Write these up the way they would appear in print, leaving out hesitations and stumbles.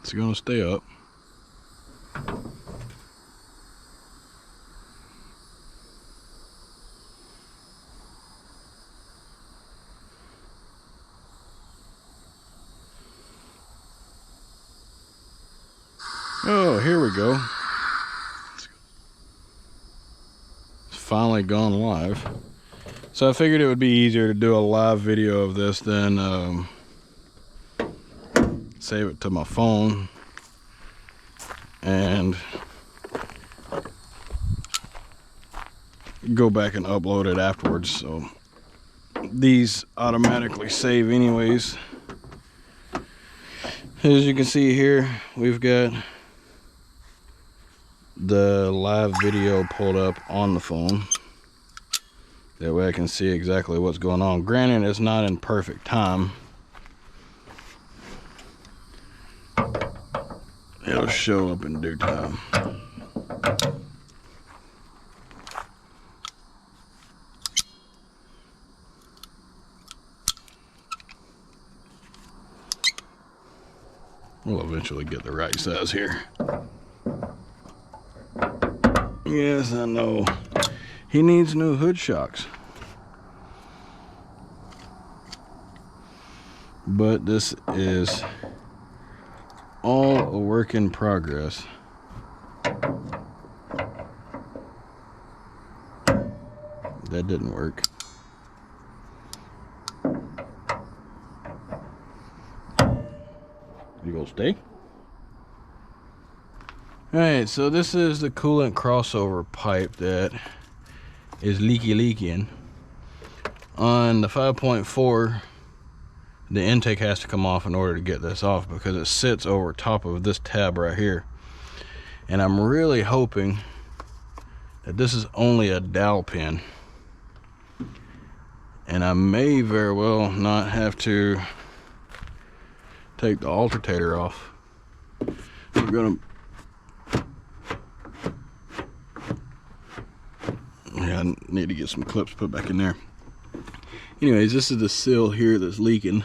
It's gonna stay up. Oh, here we go. It's finally gone live. So I figured it would be easier to do a live video of this than save it to my phone and go back and upload it afterwards. So these automatically save anyways. As you can see here, we've got the live video pulled up on the phone. That way I can see exactly what's going on. Granted, it's not in perfect time. It'll show up in due time. We'll eventually get the right size here. Yes, I know. He needs new hood shocks. But this is all a work in progress. That didn't work. You gonna stay? Alright, so this is the coolant crossover pipe that is leaking. On the 5.4, the intake has to come off in order to get this off because it sits over top of this tab right here. And I'm really hoping that this is only a dowel pin. And I may very well not have to take the alternator off. We're gonna, yeah, I need to get some clips put back in there. Anyways, this is the seal here that's leaking.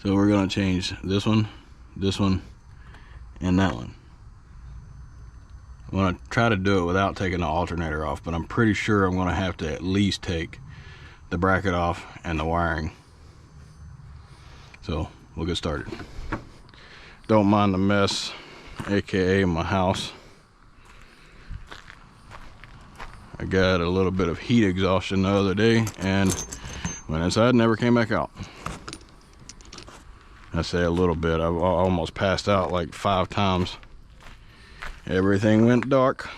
So we're gonna change this one, and that one. I'm gonna try to do it without taking the alternator off, but I'm pretty sure I'm gonna have to at least take the bracket off and the wiring. So we'll get started. Don't mind the mess, aka my house. I got a little bit of heat exhaustion the other day and went inside, never came back out. I say a little bit, I almost passed out like 5 times. Everything went dark.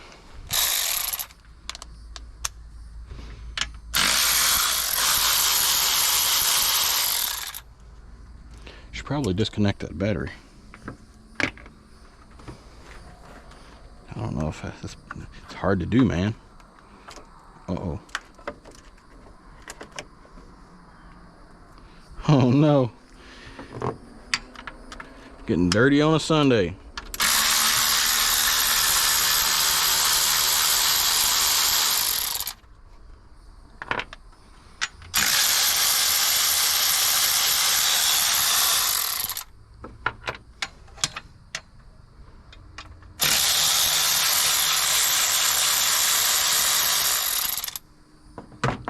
Should probably disconnect that battery. I don't know if it's hard to do, man. Uh-oh. Oh no. Getting dirty on a Sunday.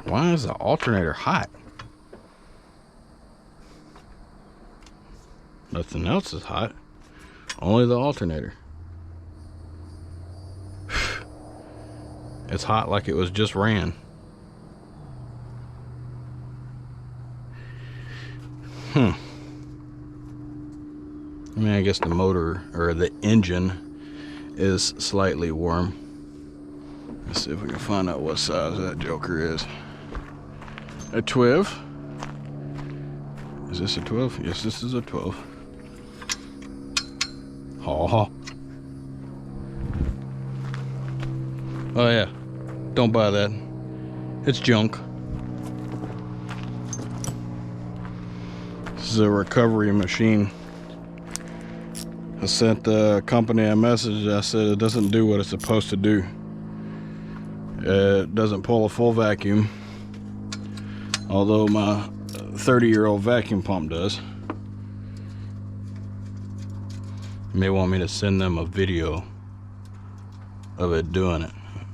Why is the alternator hot? Nothing else is hot. Only the alternator. It's hot like it was just ran. I mean, I guess the motor or the engine is slightly warm. Let's see if we can find out what size that joker is. A 12. Is this a 12? Yes, this is a 12. Oh. Oh yeah. Don't buy that. It's junk. This is a recovery machine. I sent the company a message. I said it doesn't do what it's supposed to do. It doesn't pull a full vacuum, although my 30-year-old vacuum pump does. You may want me to send them a video of it doing it.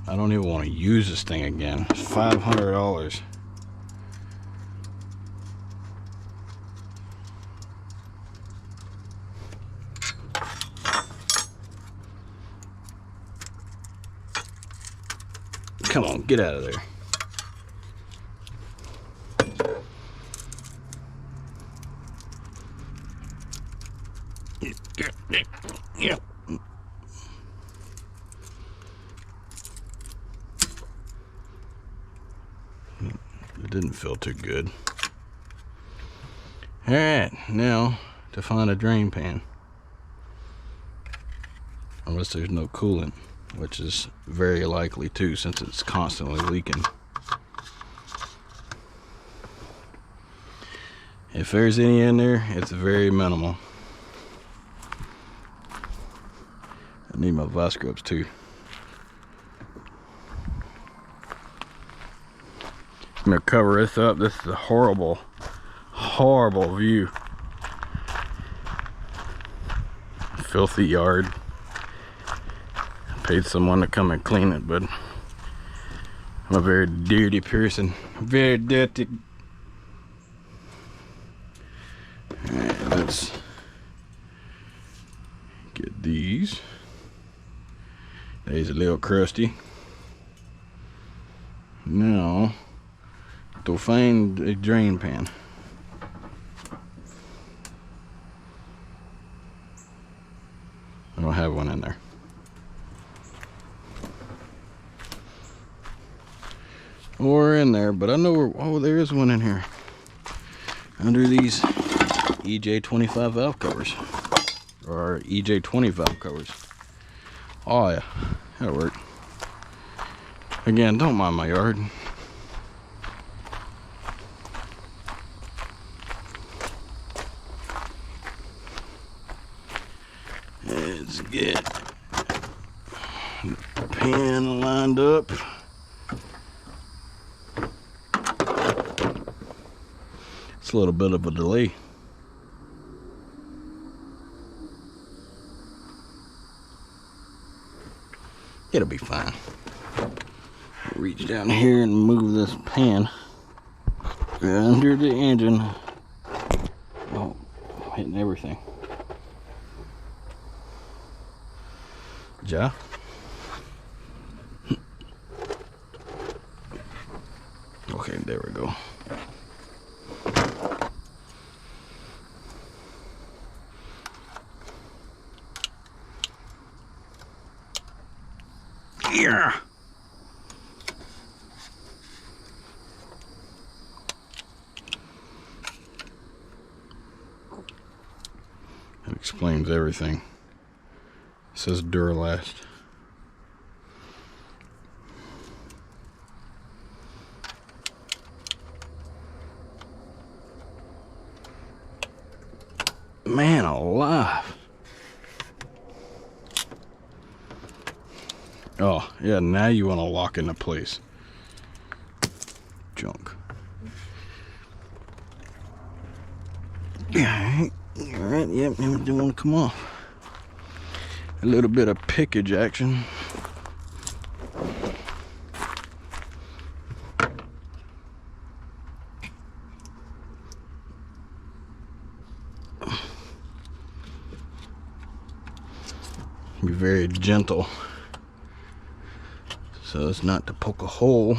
I don't even want to use this thing again. It's $500. Come on, get out of there. Yeah. It didn't feel too good. Alright, now to find a drain pan. Unless there's no coolant, which is very likely too, since it's constantly leaking. If there's any in there, it's very minimal. I need my vice grips too. I'm gonna cover this up. This is a horrible, horrible view. Filthy yard. I paid someone to come and clean it, but I'm a very dirty person. Very dirty. Alright, let's get these. These a little crusty. Now, to find a drain pan. I don't have one in there. Or in there, but I know where. Oh, there is one in here. Under these EJ25 valve covers. Or EJ20 valve covers. Oh yeah, that'll work. Again, don't mind my yard. Let's get the pan lined up. It's a little bit of a delay. It'll be fine. Reach down here and move this pan under the engine. Oh, hitting everything. Ja. Okay, there we go. Yeah. That explains everything. It says Duralast. Man alive. Oh, yeah, now you want to lock into place. Junk. Alright, yep, it don't want to come off. A little bit of pickage action. Be very gentle, so as not to poke a hole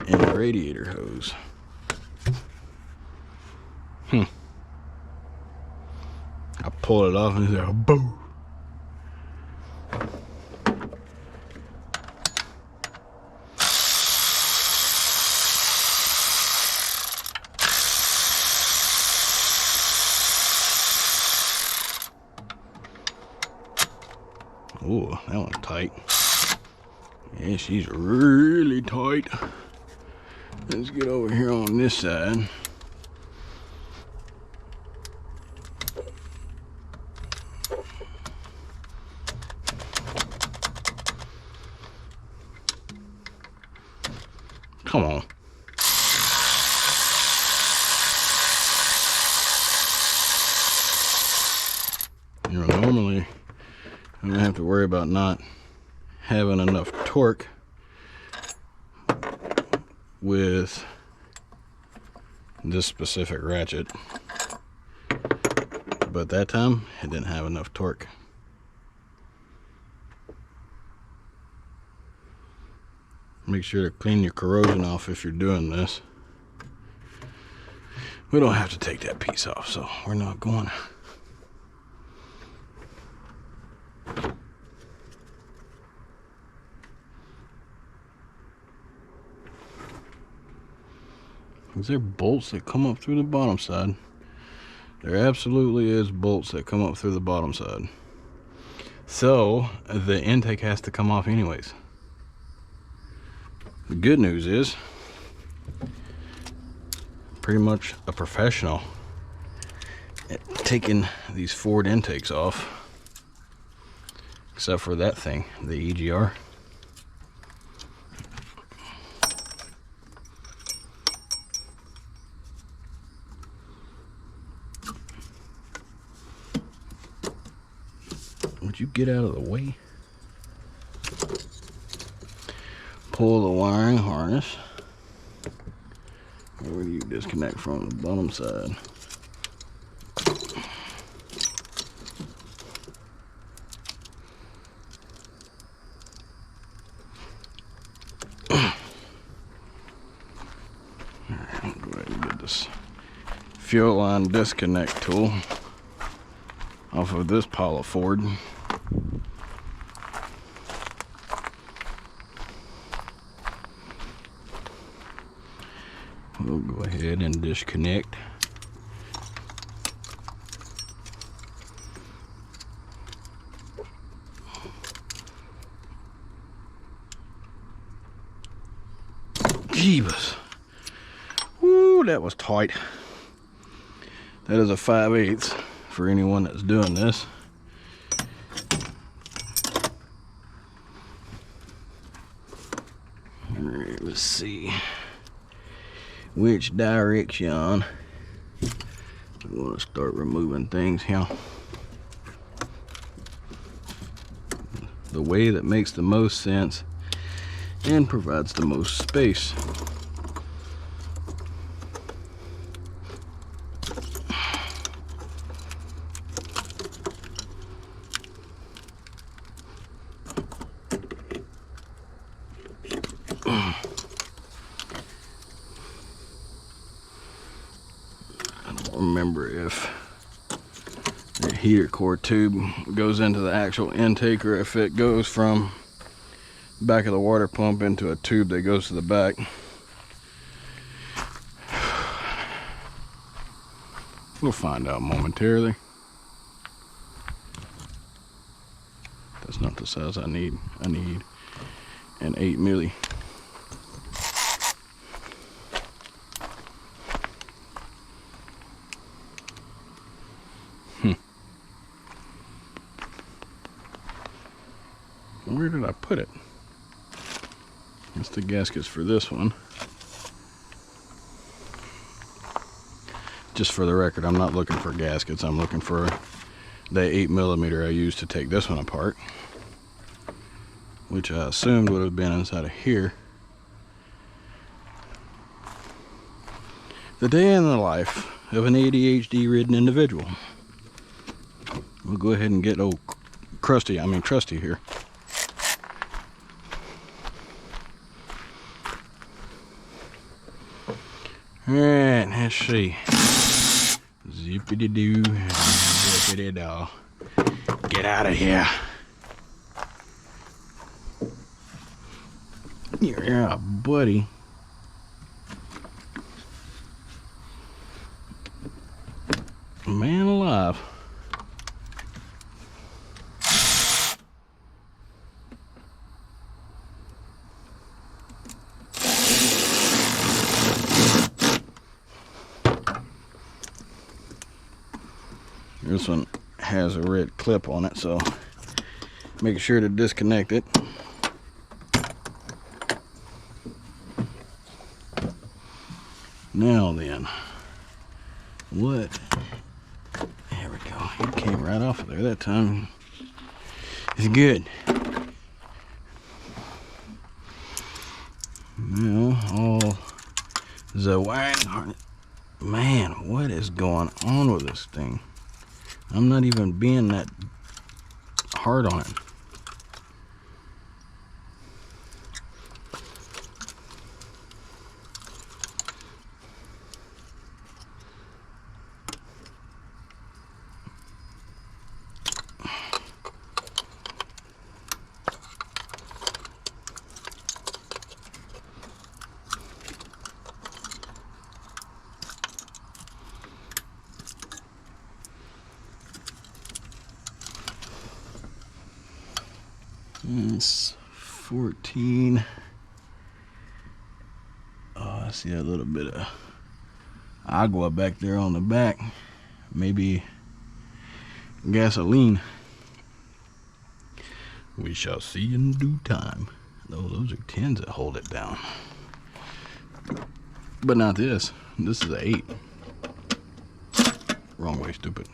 in the radiator hose. I pull it off and it's like, boom. Oh, that one's tight. Yeah, she's really tight. Let's get over here on this side. Come on. You know, I'm gonna have to worry about not having enough torque with this specific ratchet. But that time it didn't have enough torque. Make sure to clean your corrosion off if you're doing this. We don't have to take that piece off, so we're not going. Is there bolts that come up through the bottom side? There absolutely is bolts that come up through the bottom side. So the intake has to come off anyways. The good news is, pretty much a professional at taking these Ford intakes off, except for that thing, the EGR. Would you get out of the way? Pull the wiring harness. Where do you disconnect from? The bottom side. Alright, I'll go ahead and get this fuel line disconnect tool off of this pile of Ford. We'll go ahead and disconnect. Jeebus. Woo, that was tight. That is a 5/8 for anyone that's doing this. Alright, let's see which direction we want to start removing things here. The way that makes the most sense and provides the most space. Remember if the heater core tube goes into the actual intake or if it goes from back of the water pump into a tube that goes to the back. We'll find out momentarily. That's not the size I need. I need an 8 milli. Where did I put it? That's the gaskets for this one. Just for the record, I'm not looking for gaskets. I'm looking for the 8mm I used to take this one apart, which I assumed would have been inside of here. The day in the life of an ADHD-ridden individual. We'll go ahead and get old Trusty here. Alright, let's see. Zippity-doo, zippity-doo. Get out of here. Yeah, buddy. Man alive. This one has a red clip on it, so make sure to disconnect it. Now then, what? There we go. It came right off of there that time. It's good. Now, all the wiring harness. Man, what is going on with this thing? I'm not even being that hard on it. It's 14. Oh, I see a little bit of agua back there on the back. Maybe gasoline. We shall see in due time. Oh, those are 10s that hold it down. But not this. This is an 8. Wrong way, stupid.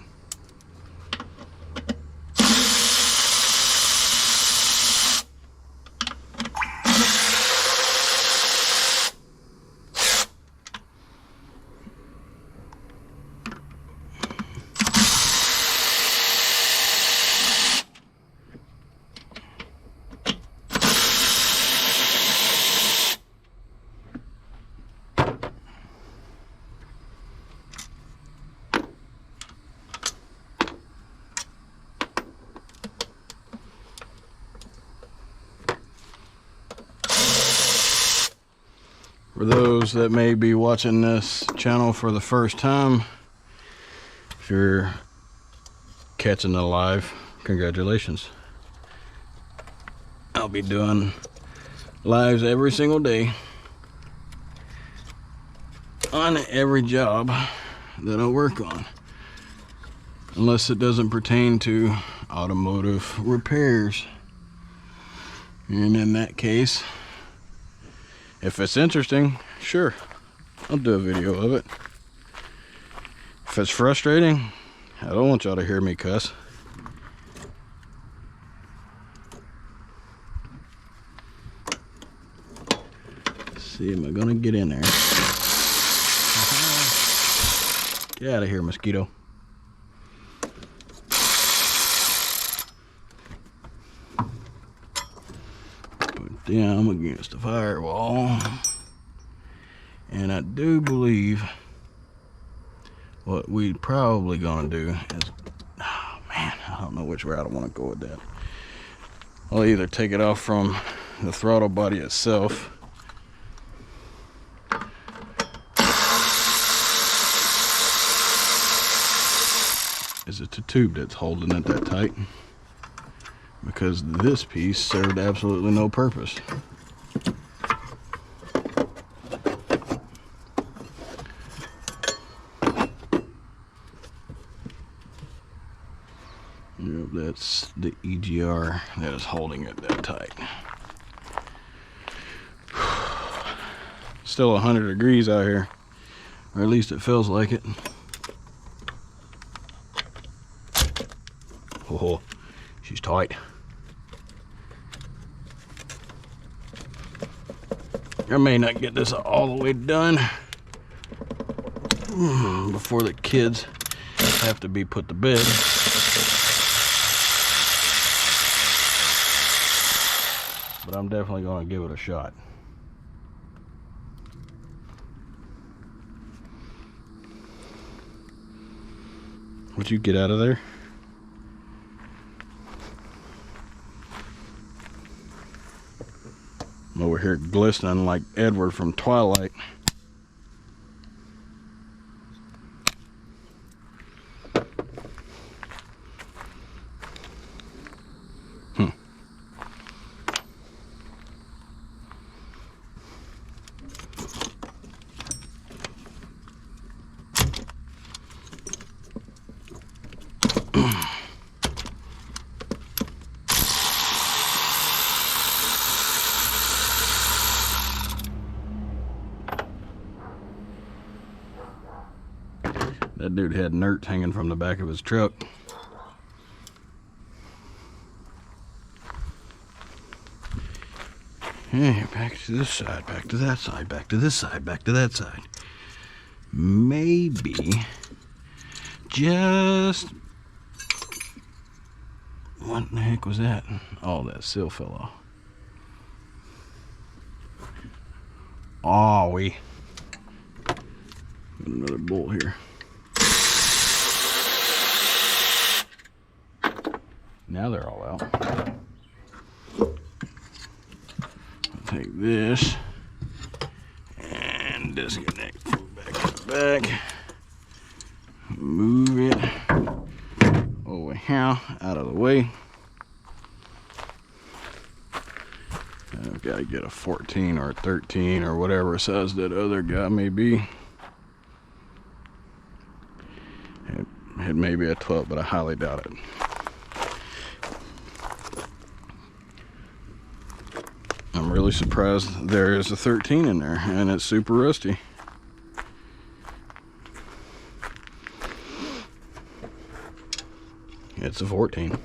For those that may be watching this channel for the first time, if you're catching it live, congratulations. I'll be doing lives every single day on every job that I work on, unless it doesn't pertain to automotive repairs. And in that case, if it's interesting, sure, I'll do a video of it. If it's frustrating, I don't want y'all to hear me cuss. Let's see, am I gonna get in there? Get out of here, mosquito. Down against the firewall, and I do believe what we probably gonna do is, oh man, I don't know which route I want to go with that. I'll either take it off from the throttle body itself, is it the tube that's holding it that tight? Because this piece served absolutely no purpose. Yep, that's the EGR that is holding it that tight. Still 100 degrees out here, or at least it feels like it. Oh, she's tight. I may not get this all the way done before the kids have to be put to bed. But I'm definitely going to give it a shot. Would you get out of there? I'm over here glistening like Edward from Twilight. That dude had nerts hanging from the back of his truck. Okay, back to this side, back to that side, back to this side, back to that side. Maybe just, what the heck was that? Oh, that seal fell off. Oh, we got another bolt here. Now they're all out. I'll take this and disconnect from back to back. Move it over here out of the way. I've got to get a 14 or a 13 or whatever size that other guy may be. It may be a 12, but I highly doubt it. I'm really surprised there is a 13 in there, and it's super rusty. It's a 14.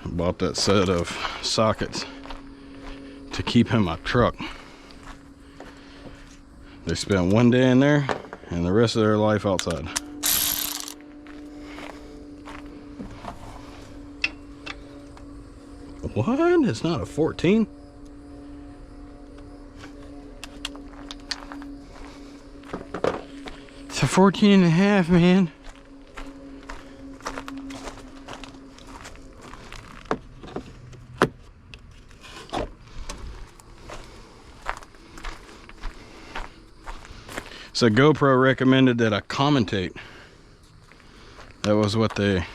Bought that set of sockets to keep in my truck. They spent one day in there and the rest of their life outside. What? It's not a 14? It's a 14 and a half, man. So GoPro recommended that I commentate. That was what they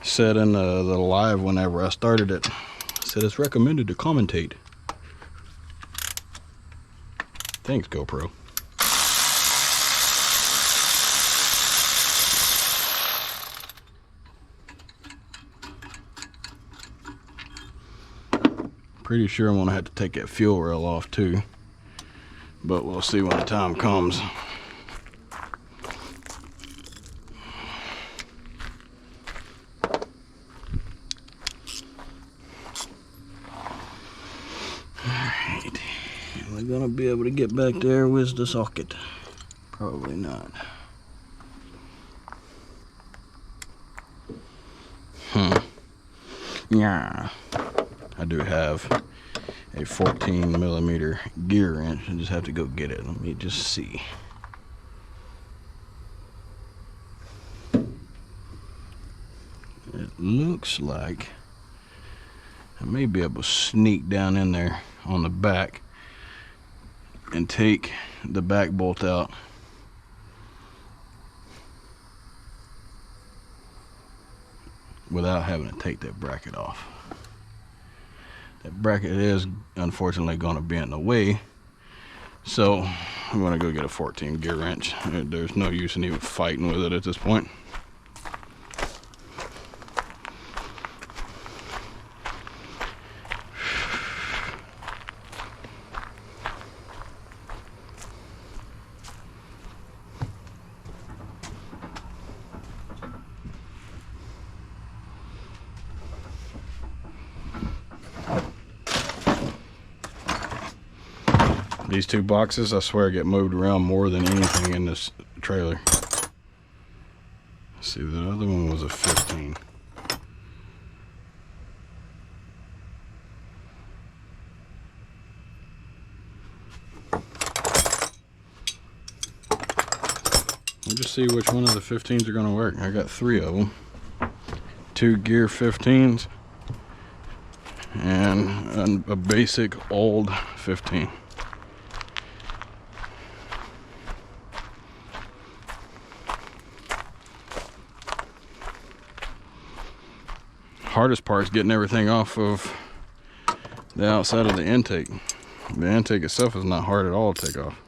said in the live whenever I started it. It said it's recommended to commentate. Thanks, GoPro. Pretty sure I'm gonna have to take that fuel rail off too, but we'll see when the time comes. Alright, am I gonna be able to get back there with the socket? Probably not. Yeah, I do have a 14 millimeter gear wrench. I just have to go get it. Let me just see. It looks like I may be able to sneak down in there on the back and take the back bolt out. Without having to take that bracket off. That bracket is unfortunately going to be in the way, so I'm going to go get a 14 gear wrench. There's no use in even fighting with it at this point. These two boxes, I swear, get moved around more than anything in this trailer. Let's see, the other one was a 15. We'll just see which one of the 15s are going to work. I got 3 of them. 2 gear 15s and a basic old 15. Hardest part is getting everything off of the outside of the intake. The intake itself is not hard at all to take off.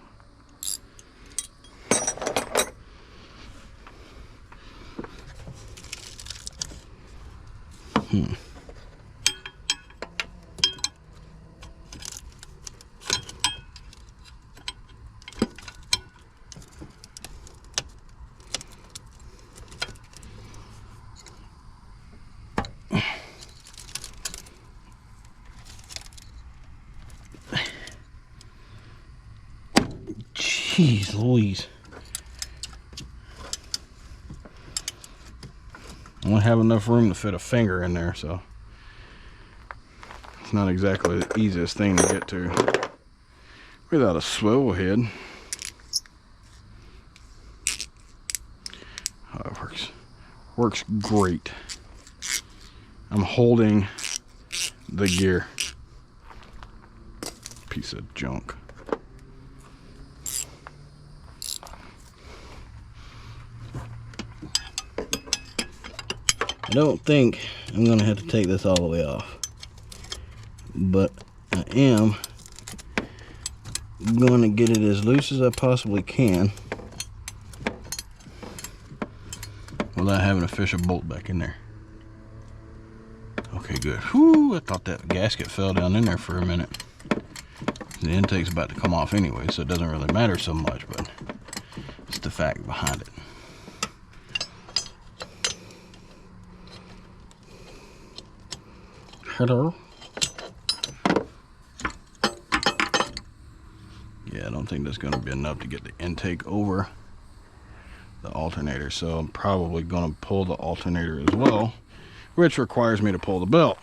Jeez Louise. I only have enough room to fit a finger in there, so it's not exactly the easiest thing to get to without a swivel head. Oh, it works great. I'm holding the gear. Piece of junk. I don't think I'm gonna have to take this all the way off, but I am gonna get it as loose as I possibly can without having to fish a bolt back in there. Okay, good. Whew, I thought that gasket fell down in there for a minute. The intake's about to come off anyway, so it doesn't really matter so much, but it's the fact behind it. Hello? Yeah, I don't think that's going to be enough to get the intake over the alternator, so I'm probably going to pull the alternator as well, which requires me to pull the belt.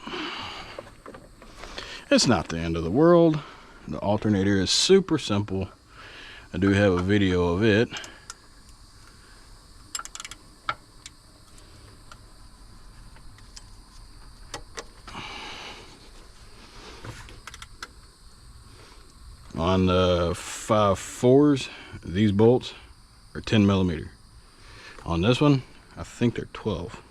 It's not the end of the world. The alternator is super simple. I do have a video of it. On the 5.4s, these bolts are 10 millimeter. On this one, I think they're 12.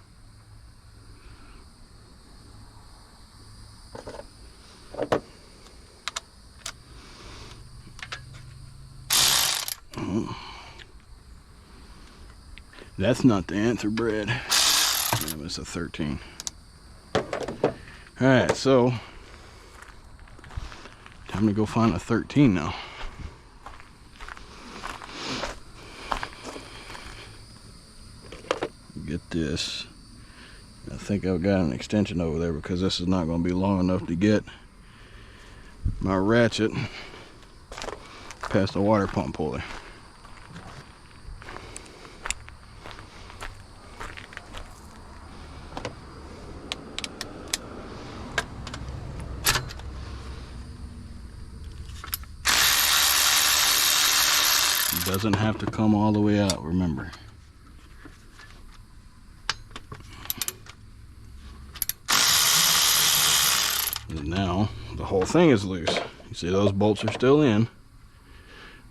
That's not the answer, Brad. No, it's a 13. Alright, so time to go find a 13 now. Get this. I think I've got an extension over there because this is not going to be long enough to get my ratchet past the water pump pulley. It doesn't have to come all the way out, remember. And now the whole thing is loose. You see those bolts are still in.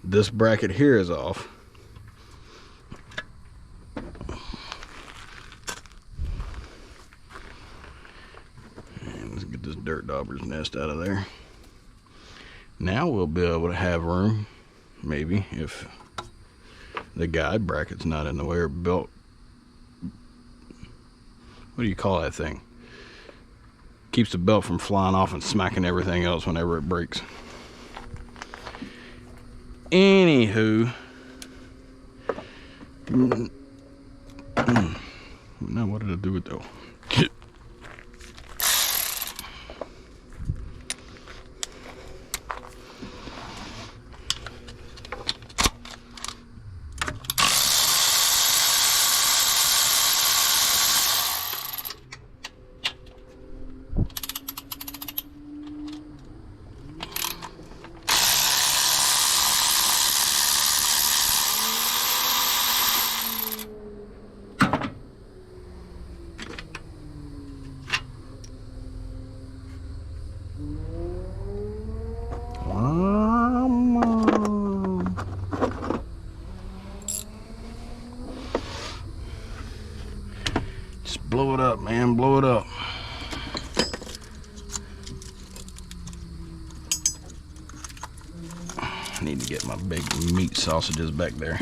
This bracket here is off. And let's get this dirt dauber's nest out of there. Now we'll be able to have room, maybe, if the guide bracket's not in the way, or belt. What do you call that thing? Keeps the belt from flying off and smacking everything else whenever it breaks. Anywho, now what did I do with though? Just blow it up, man, blow it up. I need to get my big meat sausages back there.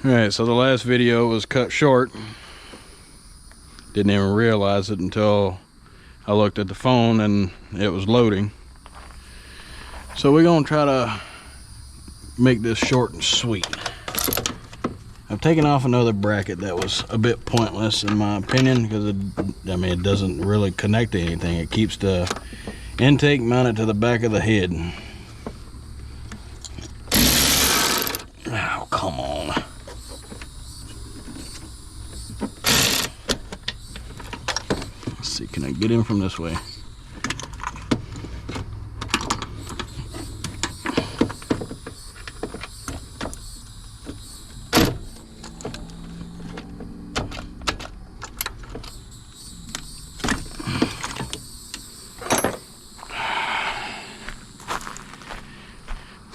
Alright, so the last video was cut short. Didn't even realize it until I looked at the phone and it was loading. So we're gonna try to make this short and sweet. I've taken off another bracket that was a bit pointless in my opinion, because it doesn't really connect to anything. It keeps the intake mounted to the back of the head. Oh, come on. Let's see, can I get in from this way?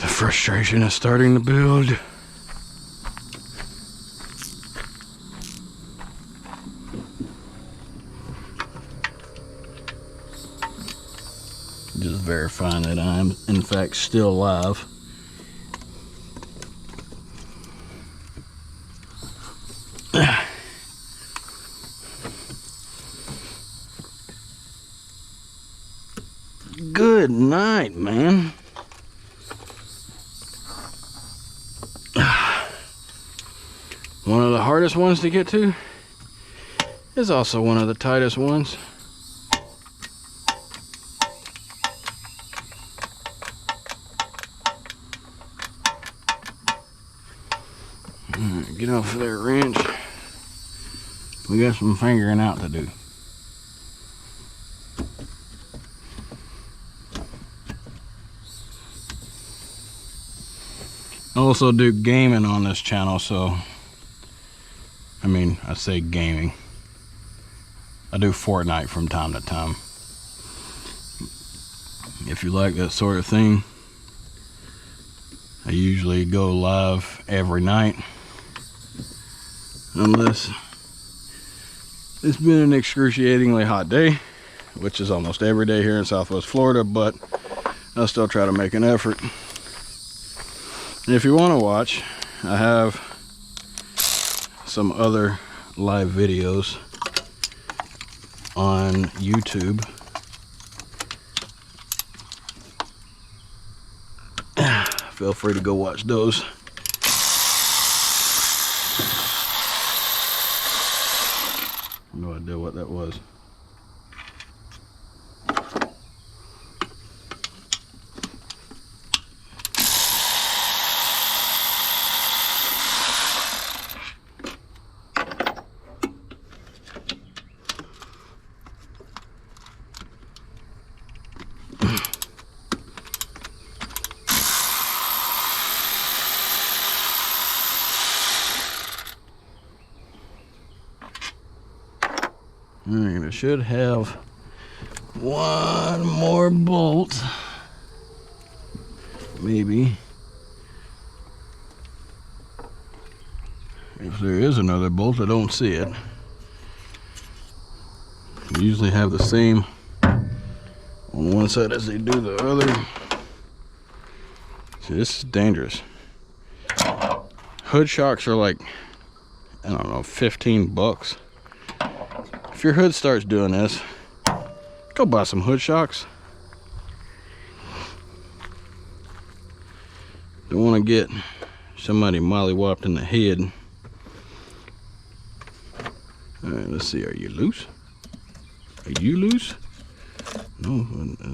Frustration is starting to build. Just verifying that I'm in fact still alive. Good night, man. One of the hardest ones to get to is also one of the tightest ones. Alright, get off of there, wrench. We got some fingering out to do. I also do gaming on this channel, so I say gaming. I do Fortnite from time to time. If you like that sort of thing, I usually go live every night. Unless it's been an excruciatingly hot day, which is almost every day here in Southwest Florida, but I'll still try to make an effort. And if you want to watch, I have some other live videos on YouTube. Feel free to go watch those. No idea what that was. Alright, I should have one more bolt. Maybe. If there is another bolt, I don't see it. They usually have the same on one side as they do the other. See, this is dangerous. Hood shocks are like, I don't know, 15 bucks. If your hood starts doing this, go buy some hood shocks. Don't want to get somebody mollywopped in the head. Alright, let's see. Are you loose? Are you loose? No,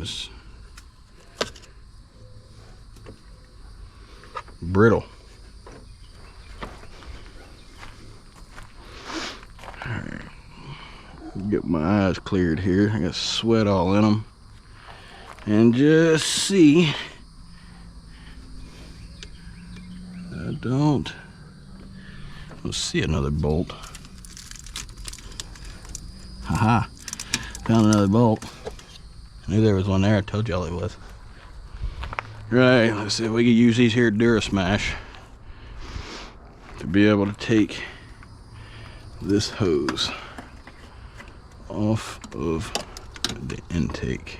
it's brittle. Alright. Get my eyes cleared here. I got sweat all in them. And just see. I don't see another bolt. Haha. Found another bolt. I knew there was one there. I told y'all it was. Right, let's see if we can use these here Durasmash to be able to take this hose off of the intake.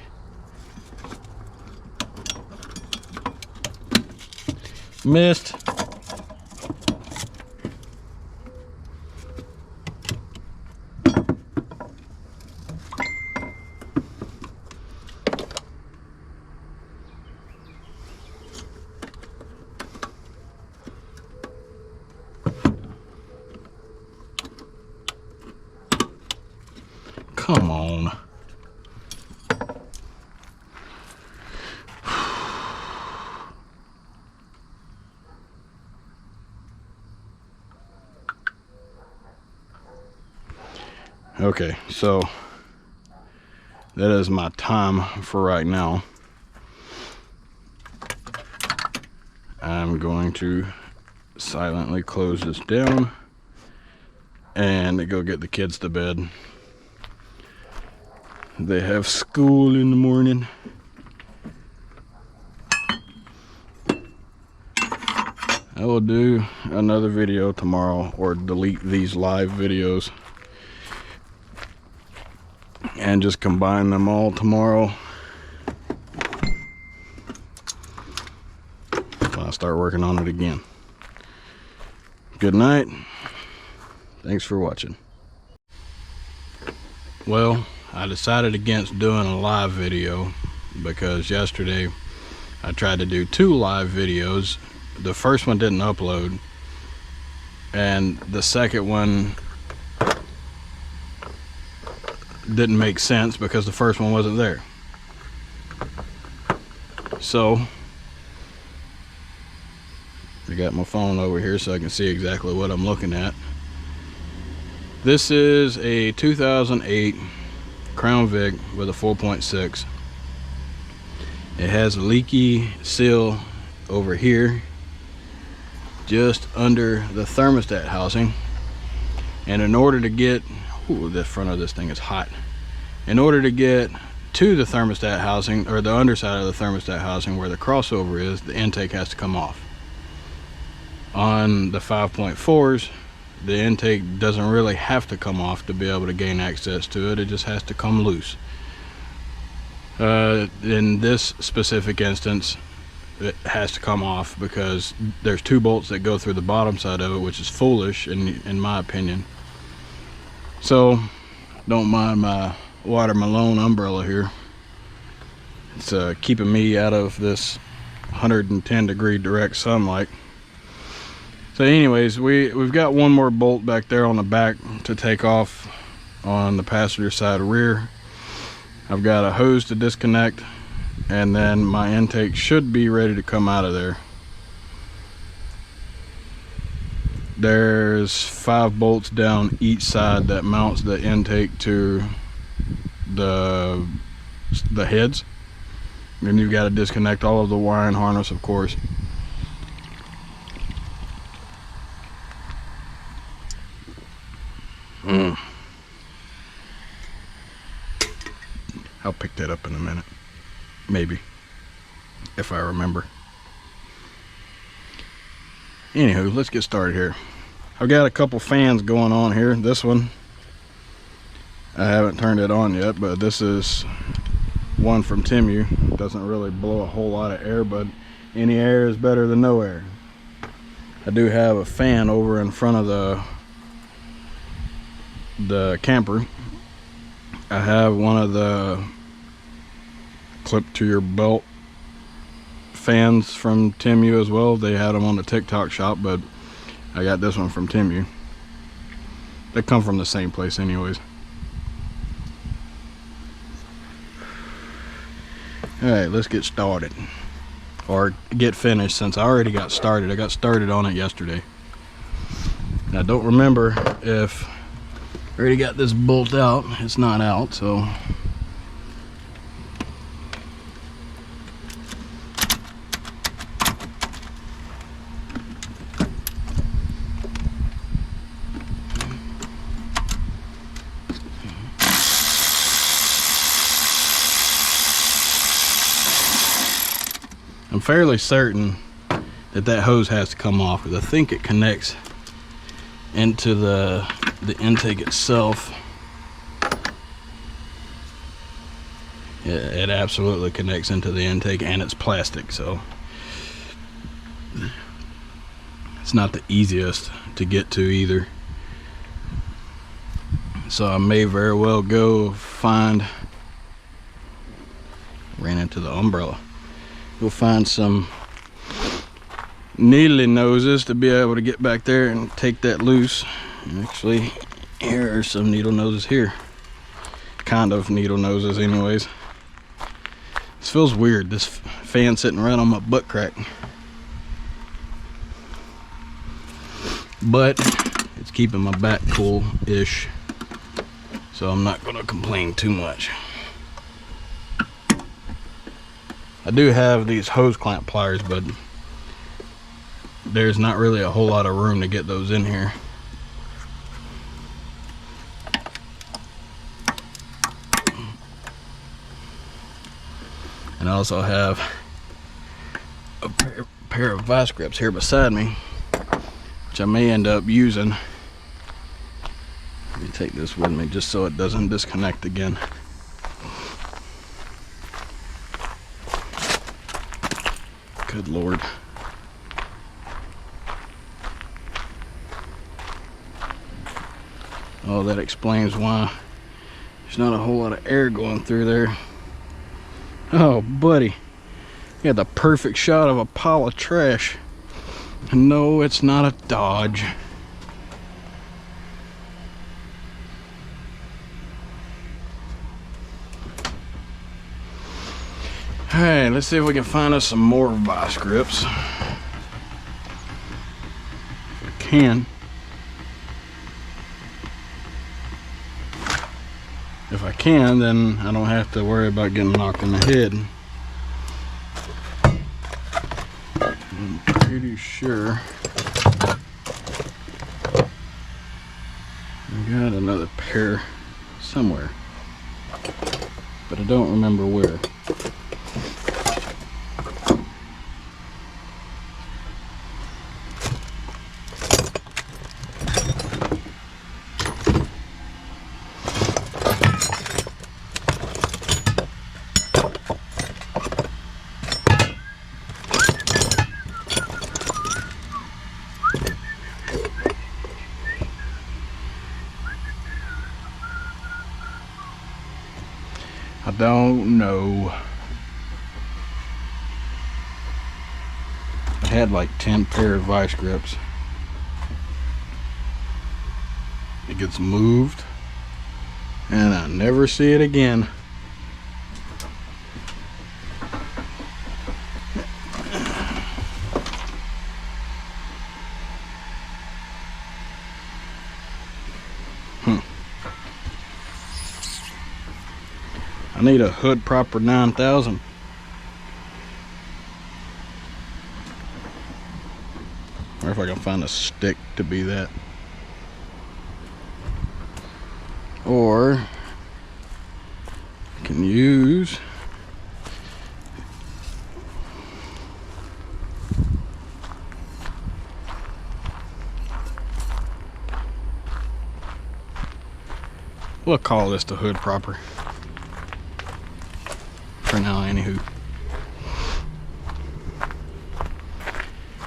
Missed. Okay, so that is my time for right now. I'm going to silently close this down and go get the kids to bed. They have school in the morning. I will do another video tomorrow, or delete these live videos and just combine them all tomorrow. I'll start working on it again. Good night. Thanks for watching. Well, I decided against doing a live video because yesterday I tried to do 2 live videos. The first one didn't upload, and the second one didn't make sense because the first one wasn't there. So I got my phone over here so I can see exactly what I'm looking at. This is a 2008 Crown Vic with a 4.6. It has a leaky seal over here, just under the thermostat housing. And in order to get, ooh, the front of this thing is hot. In order to get to the thermostat housing, or the underside of the thermostat housing where the crossover is, the intake has to come off. On the 5.4s, the intake doesn't really have to come off to be able to gain access to it. It just has to come loose. In this specific instance, it has to come off because there's 2 bolts that go through the bottom side of it, which is foolish in my opinion. So don't mind my watermelon umbrella here. It's keeping me out of this 110-degree direct sunlight. So anyways, we've got one more bolt back there on the back to take off on the passenger side rear. I've got a hose to disconnect, and then my intake should be ready to come out of there. There's 5 bolts down each side that mounts the intake to the heads, and you've got to disconnect all of the wiring harness, of course. I'll pick that up in a minute, maybe, if I remember. Anywho, let's get started here. I've got a couple fans going on here. This one, I haven't turned it on yet, but this is one from Temu. It doesn't really blow a whole lot of air, but any air is better than no air. I do have a fan over in front of the camper. I have one of the clip to your belt fans from Temu as well. They had them on the TikTok shop, but I got this one from Temu. They come from the same place anyways. Alright, let's get started, or get finished, since I already got started. I got started on it yesterday. I don't remember if I already got this bolt out. It's not out, so I'm fairly certain that hose has to come off, because I think it connects into the intake itself. It absolutely connects into the intake, and it's plastic, so it's not the easiest to get to either. So I may very well go find, ran into the umbrella, go find some needly noses to be able to get back there and take that loose. Actually, here are some needle noses here, kind of needle noses anyways. This feels weird, this fan sitting right on my butt crack, but it's keeping my back cool ish. so I'm not gonna complain too much. I do have these hose clamp pliers, but there's not really a whole lot of room to get those in here. And I also have a pair of vice grips here beside me, which I may end up using. Let me take this with me just so it doesn't disconnect again. Good Lord. Oh, that explains why there's not a whole lot of air going through there. Oh, buddy. You got the perfect shot of a pile of trash. No, it's not a Dodge. Alright, let's see if we can find us some more vice grips. If we can. If I can, then I don't have to worry about getting knocked in the head. I'm pretty sure I got another pair somewhere, but I don't remember where. I don't know. I had like 10 pair of vice grips. It gets moved and I never see it again. I need a hood proper 9000. Or if I can find a stick to be that. Or I can use we'll call this the hood proper. For now, anywho.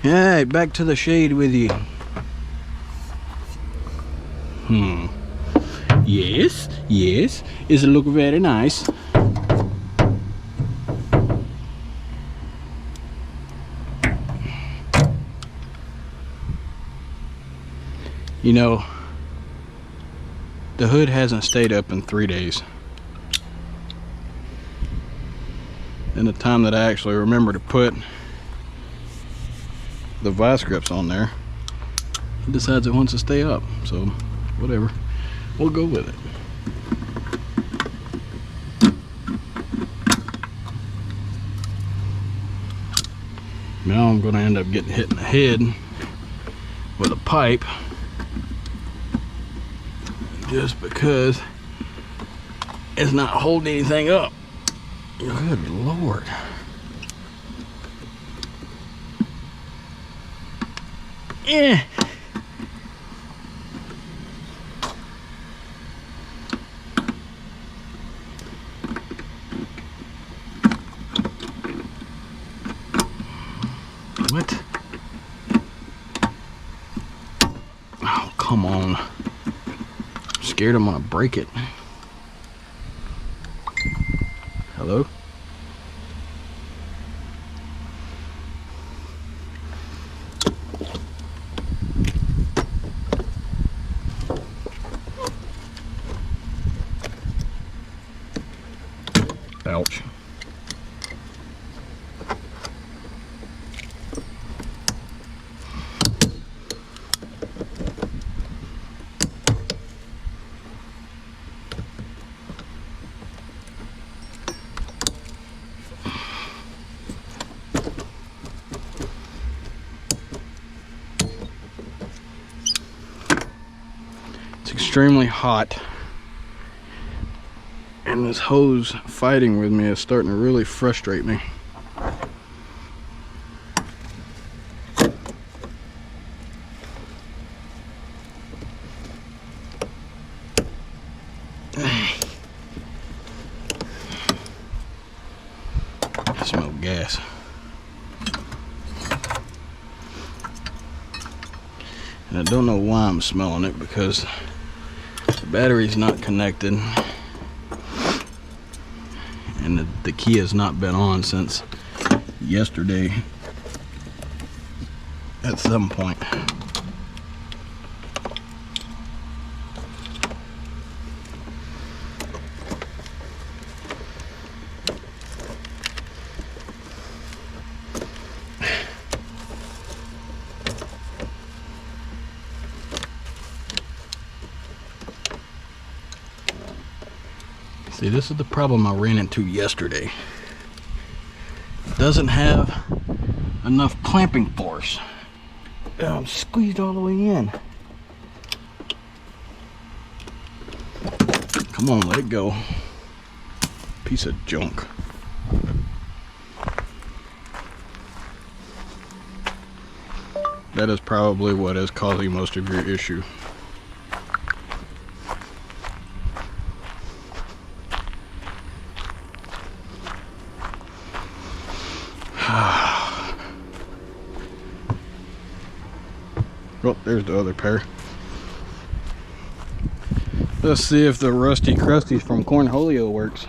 Alright, back to the shade with you. Yes, yes. Does it look very nice? You know, the hood hasn't stayed up in 3 days. And the time that I actually remember to put the vice grips on there, it decides it wants to stay up. So, whatever. We'll go with it. Now I'm going to end up getting hit in the head with a pipe just because it's not holding anything up. Good Lord. Eh. What? Oh, come on. I'm scared I'm gonna break it. Hello? Ouch. extremely hot, and this hose fighting with me is starting to really frustrate me. I smell gas. And I don't know why I'm smelling it, because the battery's not connected and the key has not been on since yesterday at some point. See, this is the problem I ran into yesterday. It doesn't have enough clamping force. I'm squeezed all the way in. Come on, let it go. Piece of junk. That is probably what is causing most of your issue. Oh, there's the other pair. Let's see if the Rusty Krusty from Cornholio works.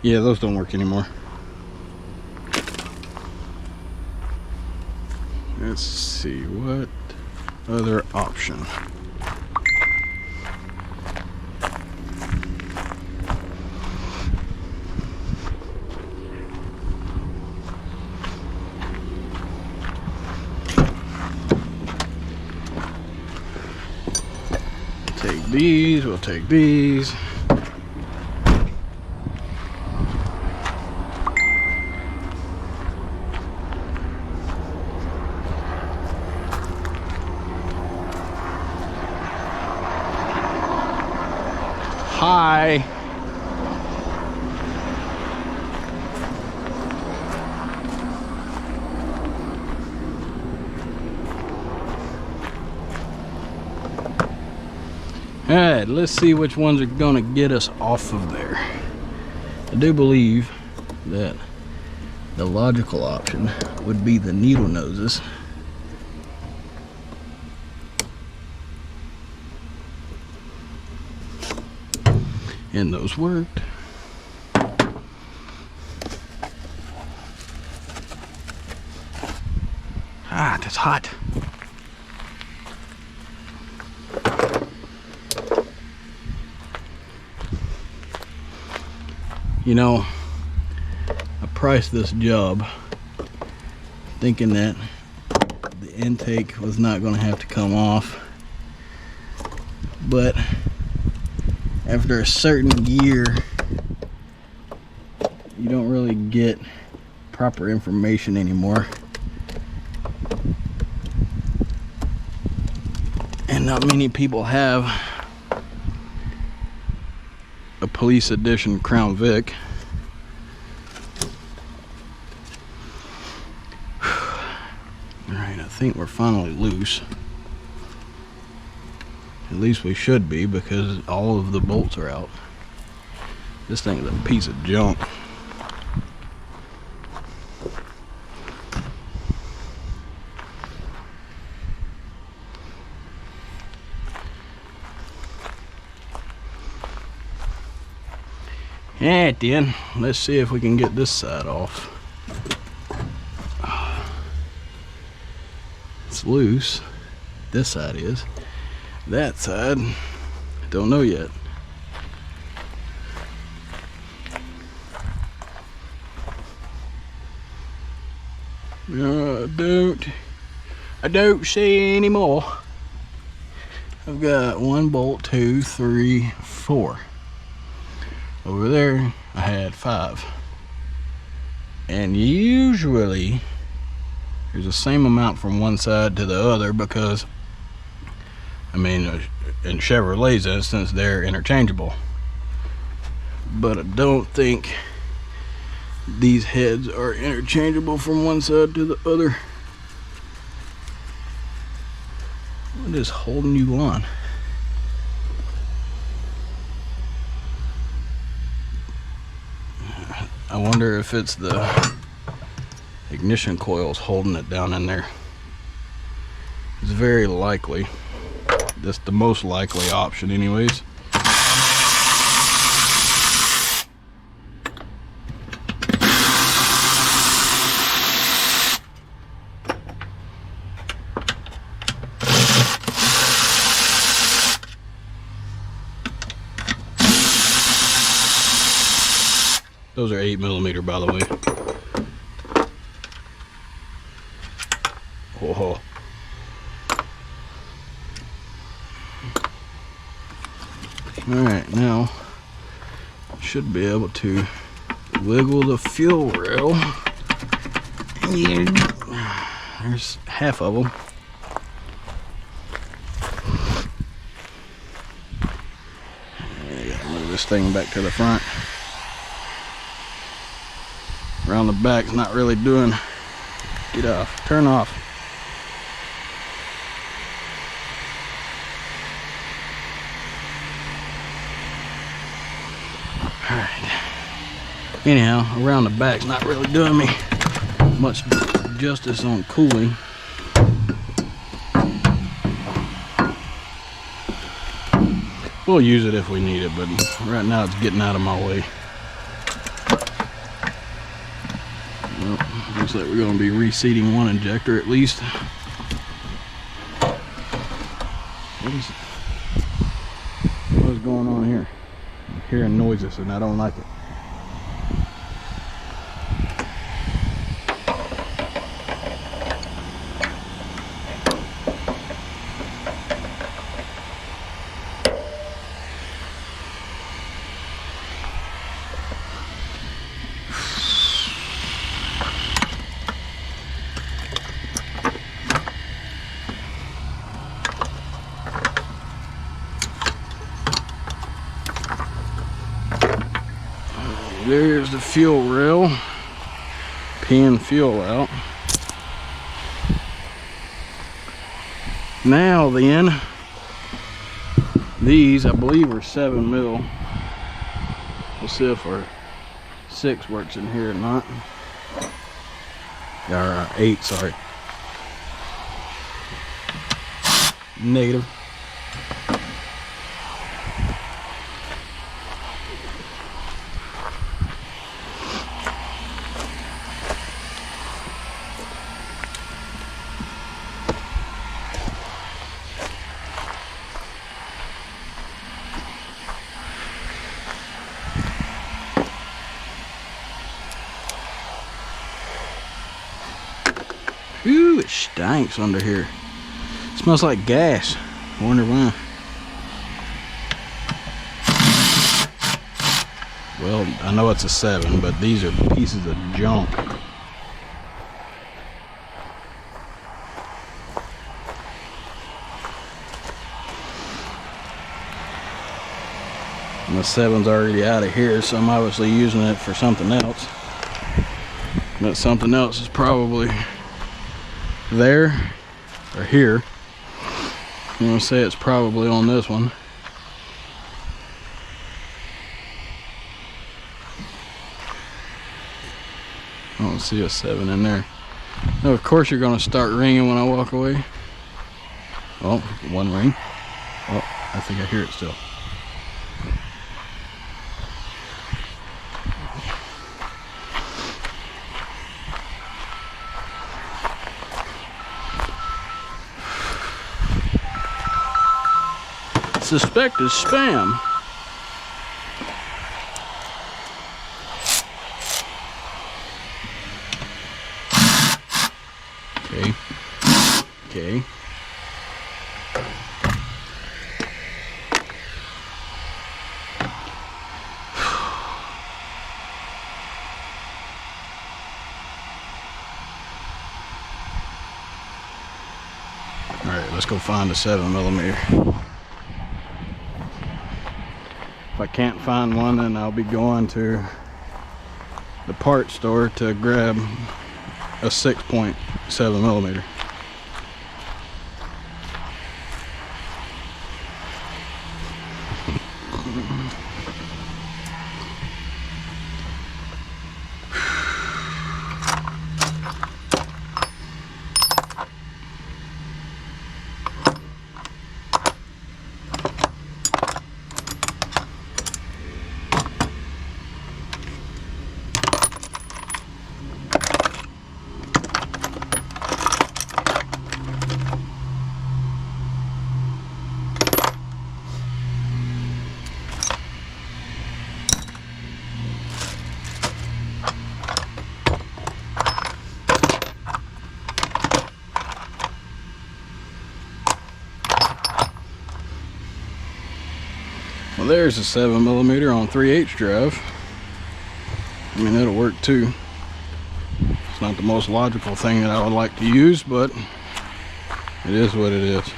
Yeah, those don't work anymore. Let's see, what other option? Take these, we'll take these. Hi. Alright, let's see which ones are gonna get us off of there. I do believe that the logical option would be the needle noses. And those worked. Ah, that's hot. You know, I priced this job thinking that the intake was not going to have to come off, but after a certain year, you don't really get proper information anymore, and not many people have a police edition Crown Vic. Alright, I think we're finally loose. At least we should be, because all of the bolts are out. This thing is a piece of junk. Alright then, let's see if we can get this side off. It's loose. This side is. That side, don't know yet. I don't see any more. I've got 1 bolt, 2, 3, 4. Over there, I had 5. And usually there's the same amount from one side to the other, because I mean, in Chevrolet's instance, they're interchangeable. But I don't think these heads are interchangeable from one side to the other. What is holding you on? I wonder if it's the ignition coils holding it down in there. It's very likely. That's the most likely option anyways. Those are 8mm, by the way. Whoa. Alright, now should be able to wiggle the fuel rail. There's half of them. I gotta move this thing back to the front. Around the back's not really doing. Get off. Turn off. Alright. Anyhow, around the back's not really doing me much justice on cooling. We'll use it if we need it, but right now it's getting out of my way. Well, looks like we're going to be reseating one injector at least. What is going on here? I'm hearing noises and I don't like it. There's the fuel rail, peeing fuel out. Now then, these I believe are 7mm. We'll see if our 6 works in here or not. Or 8, sorry. Negative. Ooh, it stinks under here. It smells like gas. I wonder why. Well, I know it's a 7, but these are pieces of junk. And the 7's already out of here, so I'm obviously using it for something else. That something else is probably there or here. I'm gonna say it's probably on this one. I don't see a 7 in there. Now, of course you're gonna start ringing when I walk away. Oh, one ring. Oh, I think I hear it still. Suspect is spam. Okay. Okay. let's go find a 7mm. If I can't find one, then I'll be going to the parts store to grab a 6.7mm. Well, there's a 7mm on 3/8 drive. I mean, that'll work too. It's not the most logical thing that I would like to use, but it is what it is.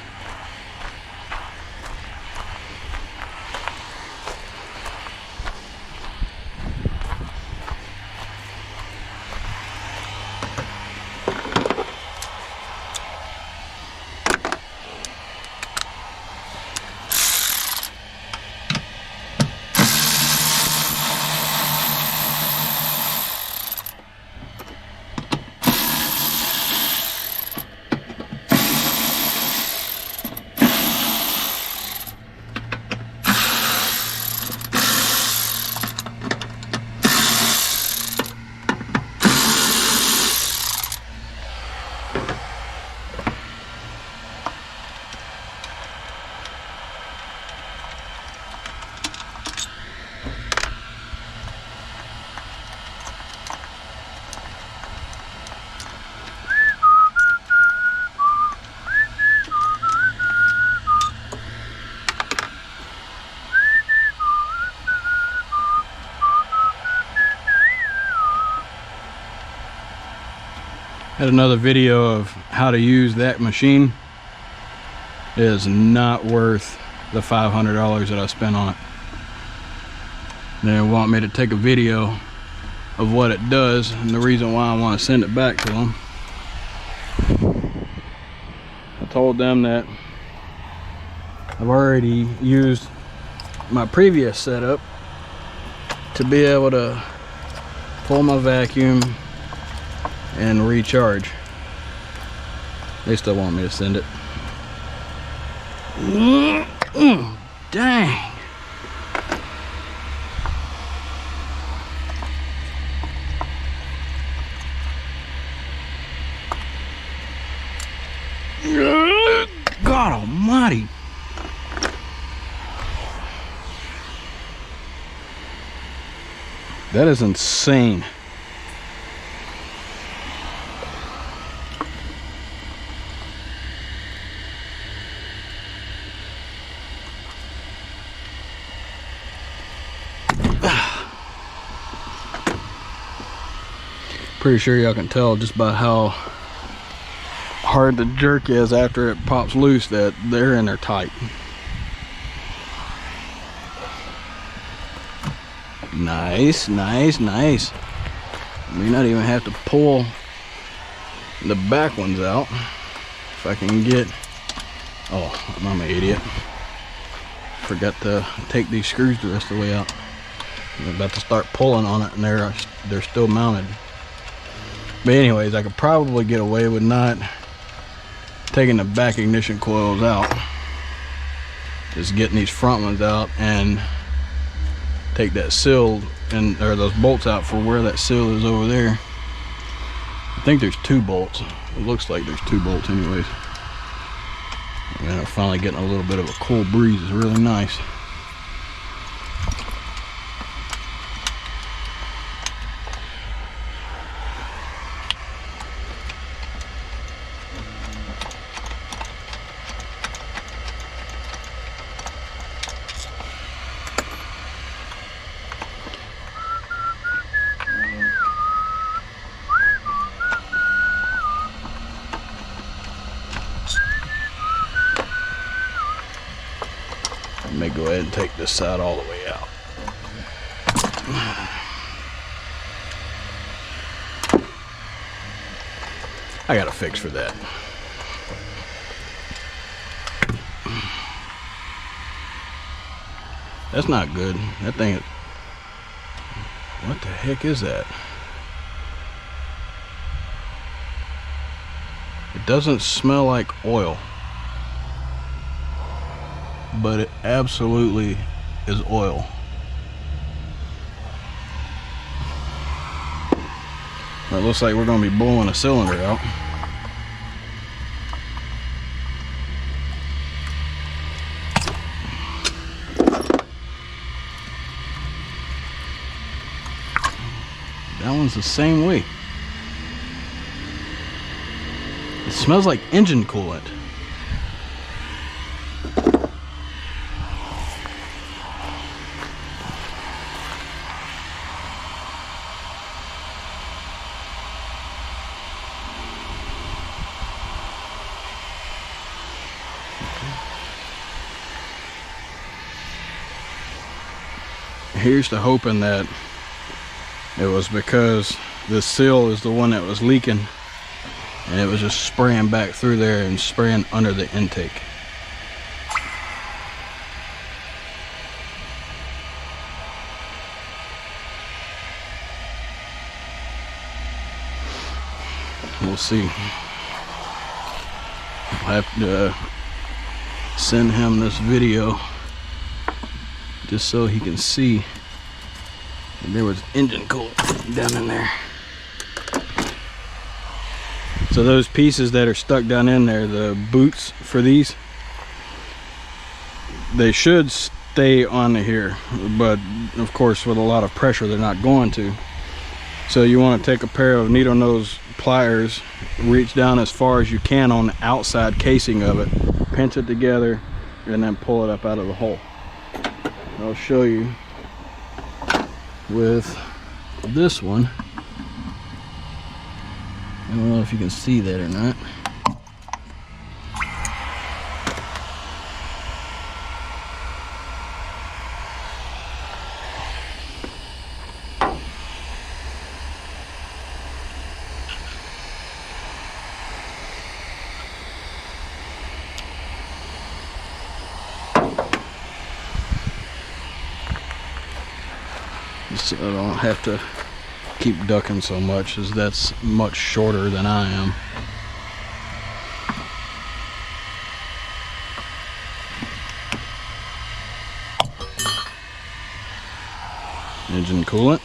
Had another video of how to use that machine. It is not worth the $500 that I spent on it. They want me to take a video of what it does and the reason why I want to send it back to them. I told them that I've already used my previous setup to be able to pull my vacuum and recharge. They still want me to send it. Dang. God almighty. That is insane. Pretty sure y'all can tell just by how hard the jerk is after it pops loose that they're in there tight. Nice, nice, nice. May not even have to pull the back ones out if I can get. Oh, I'm an idiot. Forgot to take these screws the rest of the way out. I'm about to start pulling on it and they're still mounted. But anyways, I could probably get away with not taking the back ignition coils out. Just getting these front ones out and take that seal or those bolts out for where that seal is over there. I think there's 2 bolts. It looks like there's 2 bolts anyways. And I'm finally getting a little bit of a cool breeze. It's really nice. go ahead and take this side all the way out. I got a fix for that. That's not good. That thing is... What the heck is that? It doesn't smell like oil, but it absolutely is oil. It looks like we're going to be blowing a cylinder out. That one's the same way. It smells like engine coolant. Here's to hoping that it was because the seal is the one that was leaking and it was just spraying back through there and spraying under the intake. We'll see. I'll have to send him this video just so he can see that there was engine coolant down in there. So those pieces that are stuck down in there, the boots for these, they should stay on here, but of course with a lot of pressure they're not going to. So you want to take a pair of needle nose pliers, reach down as far as you can on the outside casing of it, pinch it together, and then pull it up out of the hole. I'll show you with this one. I don't know if you can see that or not. So I don't have to keep ducking so much, as that's much shorter than I am. Engine coolant.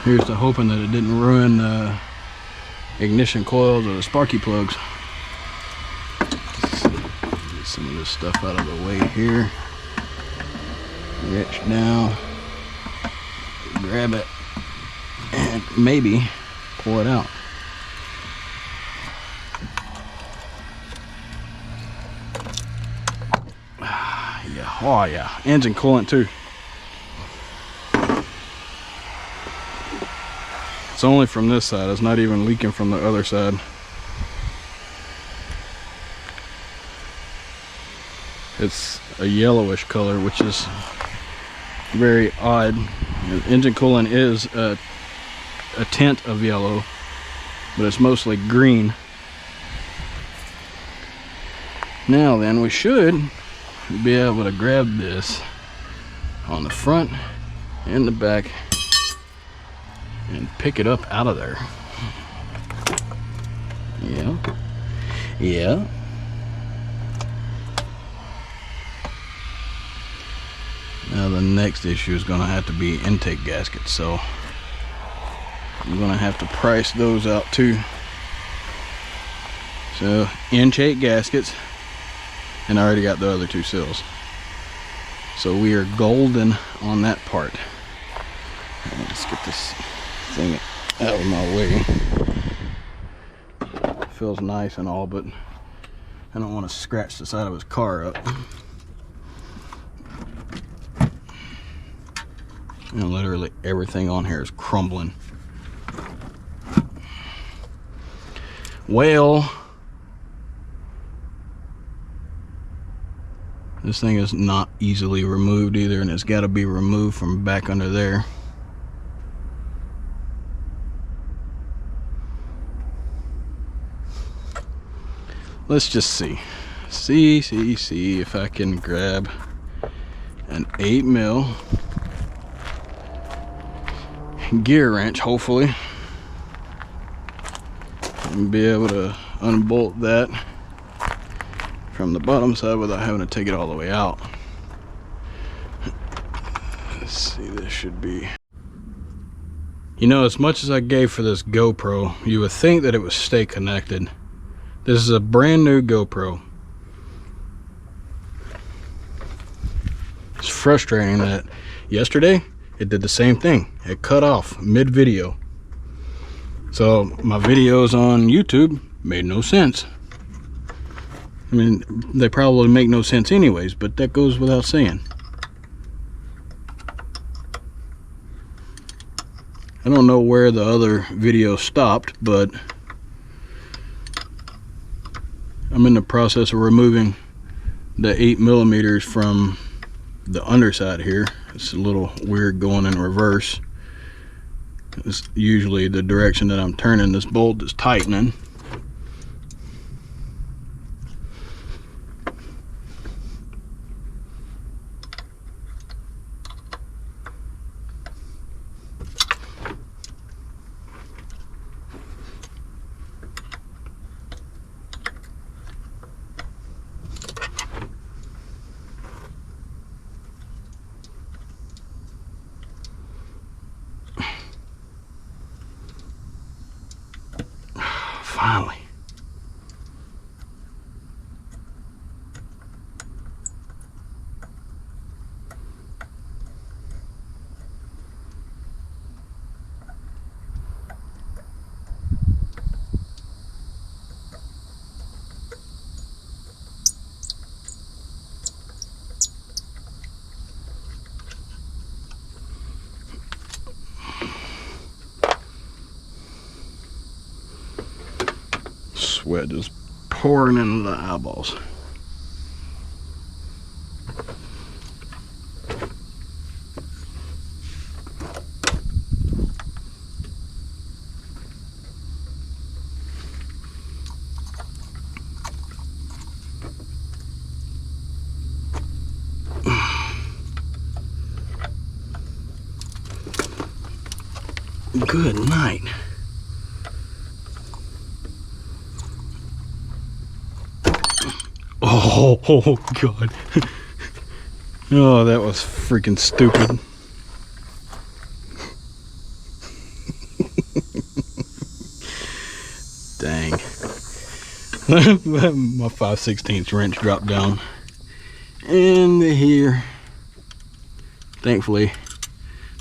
Here's to hoping that it didn't ruin the ignition coils or the sparky plugs. Let's get some of this stuff out of the way here. Reach down, grab it, and maybe pull it out. Yeah, oh yeah, engine coolant too. It's only from this side, it's not even leaking from the other side. It's a yellowish color, which is very odd. Engine coolant is a tint of yellow, but it's mostly green. Now then, we should be able to grab this on the front and the back and pick it up out of there. Yeah. Yeah. Now the next issue is gonna have to be intake gaskets, so I'm gonna have to price those out too. So intake gaskets, and I already got the other two seals. So we are golden on that part. Let's get this thing out of my way. It feels nice and all, but I don't want to scratch the side of his car up. And literally everything on here is crumbling. Well, this thing is not easily removed either, and it's got to be removed from back under there. Let's just see if I can grab an 8mm gear wrench, hopefully, and be able to unbolt that from the bottom side without having to take it all the way out. Let's see, this should be, you know, as much as I gave for this GoPro, you would think that it would stay connected. This is a brand new GoPro. It's frustrating that yesterday it did the same thing. It cut off mid-video. So my videos on YouTube made no sense. I mean, they probably make no sense anyways, but that goes without saying. I don't know where the other video stopped, but I'm in the process of removing the 8mm from the underside here. It's a little weird going in reverse. It's usually the direction that I'm turning. This bolt is tightening. Finally. Sweat just pouring into the eyeballs. Good night. Oh God. Oh, that was freaking stupid. Dang. My 5/16 wrench dropped down into here. Thankfully,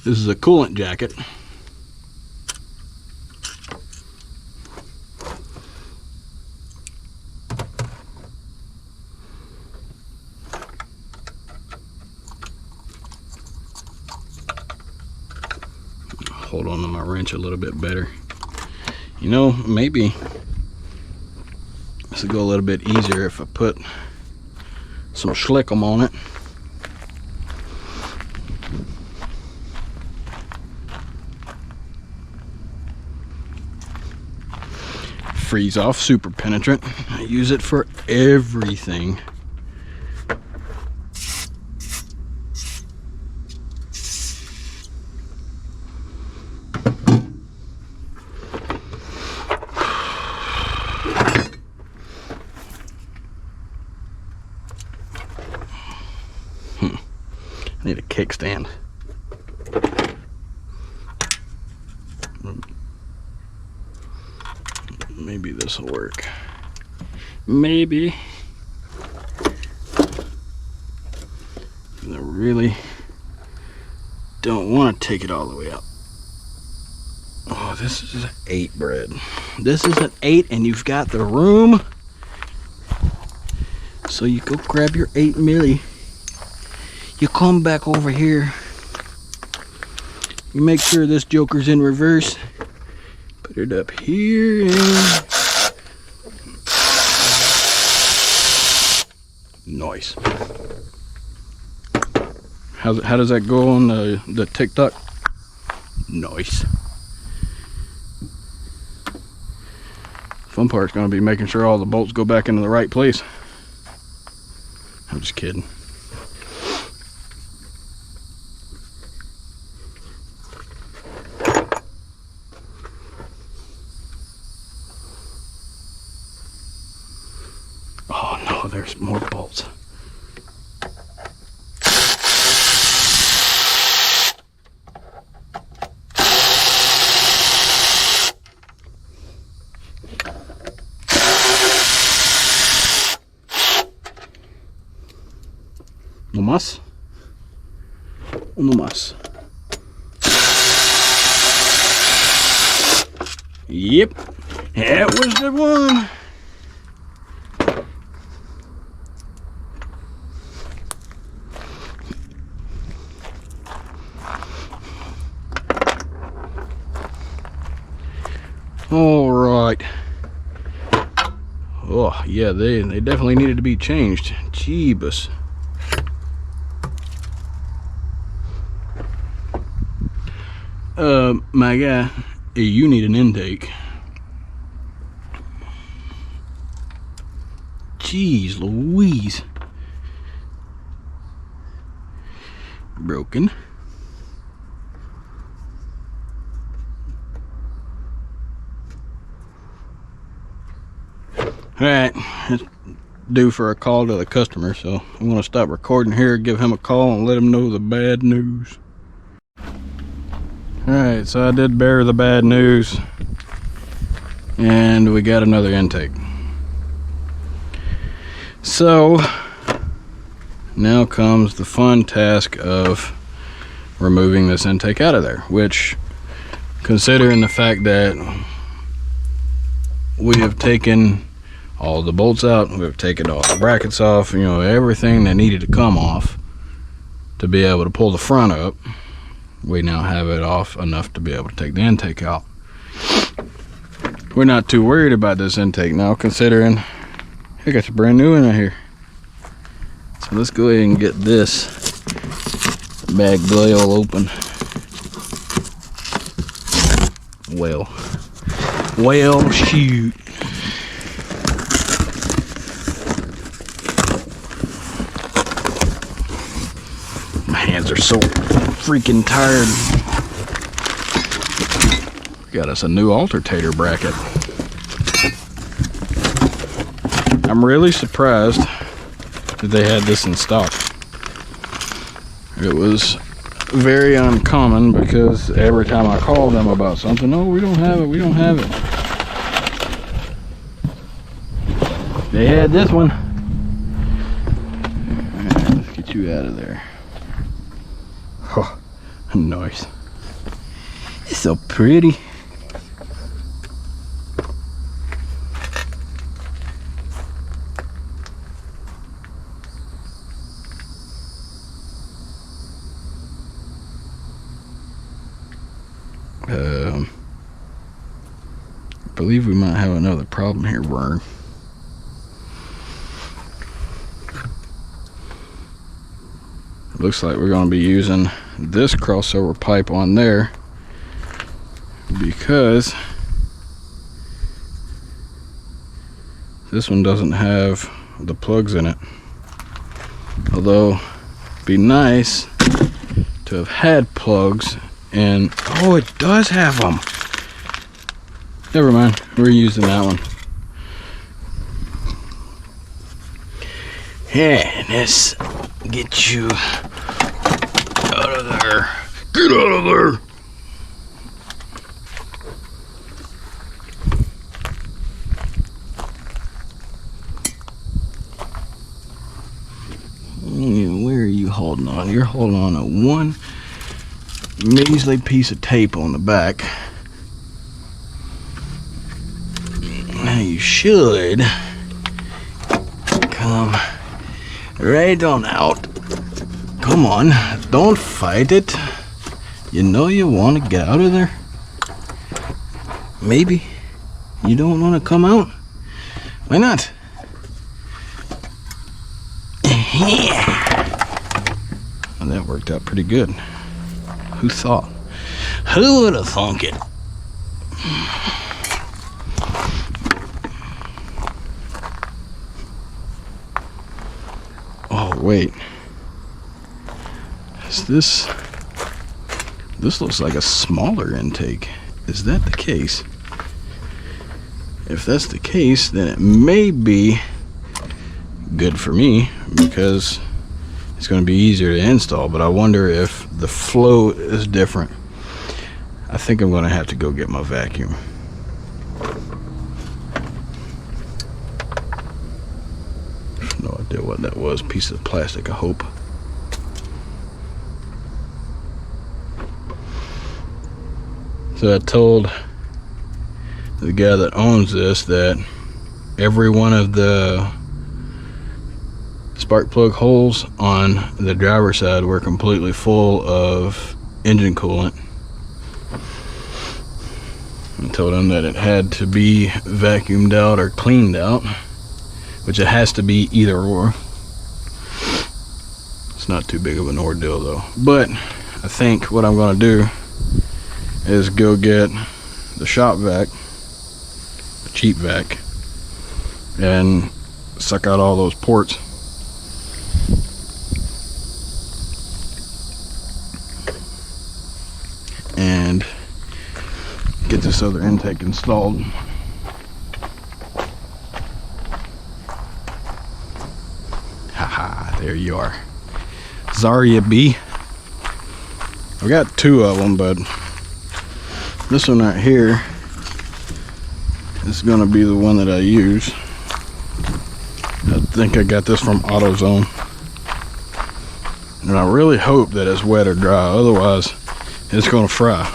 this is a coolant jacket. Hold on to my wrench a little bit better. You know, maybe this will go a little bit easier if I put some schlickum on it. Freeze off super penetrant. I use it for everything. I need a kickstand. Maybe this will work. Maybe. I really don't want to take it all the way out. Oh, this is an 8 bread. This is an 8 and you've got the room. So you go grab your 8mm. You come back over here You make sure this joker's in reverse. Put it up here and nice. How does that go on the TikTok? Nice. Fun part's gonna be making sure all the bolts go back into the right place. I'm just kidding. Oh no, there's more bolts. No más. No más. Yep, that was the one. All right. Oh yeah, they definitely needed to be changed. Jeebus. My guy, you need an intake. Jeez Louise. Broken. Alright, it's due for a call to the customer, so I'm going to stop recording here, give him a call and let him know the bad news. Alright, so I did bear the bad news, and we got another intake. So now comes the fun task of removing this intake out of there, which, considering the fact that we have taken all the bolts out, we've taken all the brackets off, you know, everything that needed to come off to be able to pull the front up, we now have it off enough to be able to take the intake out. We're not too worried about this intake now, considering I got a brand new one right here. So let's go ahead and get this bag all open. Well, shoot. My hands are so freaking tired. Got us a new alternator bracket. I'm really surprised that they had this in stock. It was very uncommon because every time I called them about something, oh, we don't have it, we don't have it. They had this one. Alright, let's get you out of there. Oh, nice. It's so pretty. I believe we might have another problem here, Vern. Looks like we're going to be using this crossover pipe on there because this one doesn't have the plugs in it. Although it'd be nice to have had plugs, and oh, it does have them. Never mind, we're using that one. Yeah, let's get you out of there. Get out of there. Where are you holding on? You're holding on to one measly piece of tape on the back. Now you should come right on out. Come on, don't fight it. You know you want to get out of there? Maybe you don't want to come out? Why not? Well, that worked out pretty good. Who thought? Who would have thunk it? Oh, wait. Is this looks like a smaller intake. Is that the case? If that's the case, then it may be good for me because it's going to be easier to install, but I wonder if the flow is different. I think I'm going to have to go get my vacuum. No idea what that was. Piece of plastic, I hope. So I told the guy that owns this that every one of the spark plug holes on the driver's side were completely full of engine coolant. I told him that it had to be vacuumed out or cleaned out, which it has to be either or. It's not too big of an ordeal though. But I think what I'm going to do is go get the shop vac, the cheap vac, and suck out all those ports. And get this other intake installed. Haha, there you are. Zarya B. I've got two of them, but this one right here is gonna be the one that I use. I think I got this from AutoZone. And I really hope that it's wet or dry, otherwise it's gonna fry.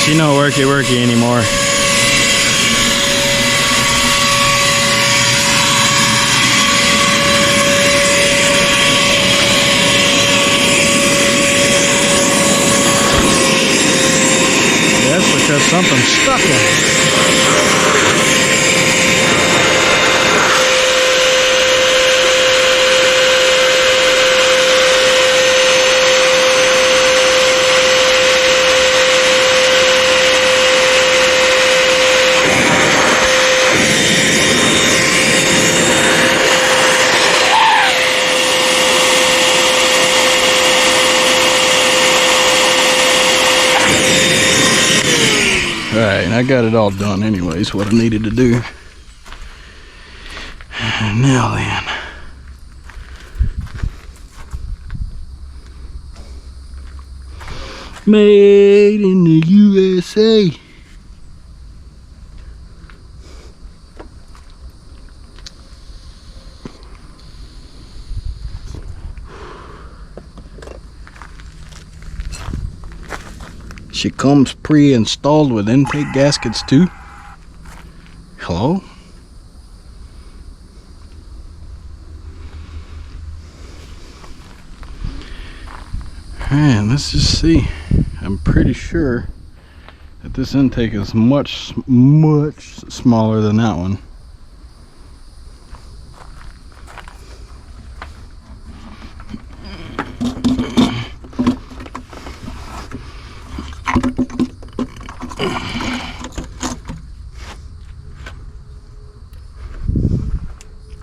She no worky anymore. That's because something's stuck in it. Alright, I got it all done anyways, what I needed to do. And now then. Made in the USA. She comes pre-installed with intake gaskets too. Hello? Man, let's just see. I'm pretty sure that this intake is much smaller than that one.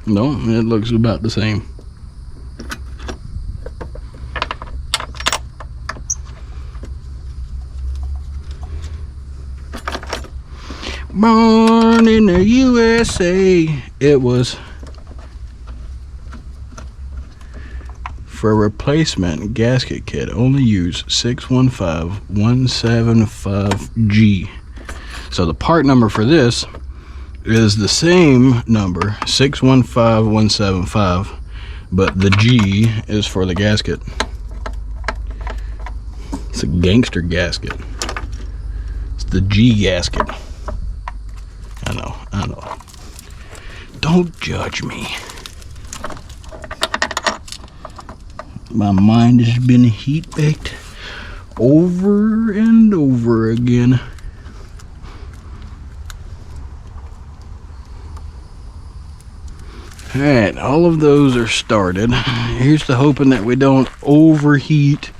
No, it looks about the same. Born in the USA. It was for a replacement gasket kit. Only use 615175G. So the part number for this is the same number, 615175, but the G is for the gasket. It's a gangster gasket. It's the G gasket. I know. Don't judge me. My mind has been heat baked over and over again. Alright, all of those are started. Here's to hoping that we don't overheat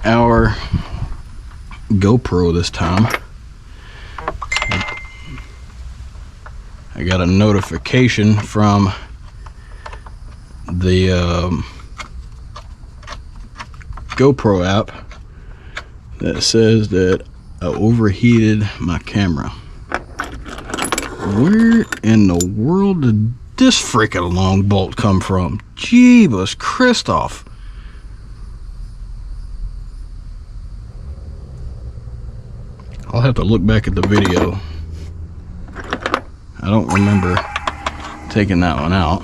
our GoPro this time. I got a notification from the GoPro app that says that I overheated my camera. Where in the world did this freaking long bolt come from? Jeebus Christoph. I'll have to look back at the video. I don't remember taking that one out.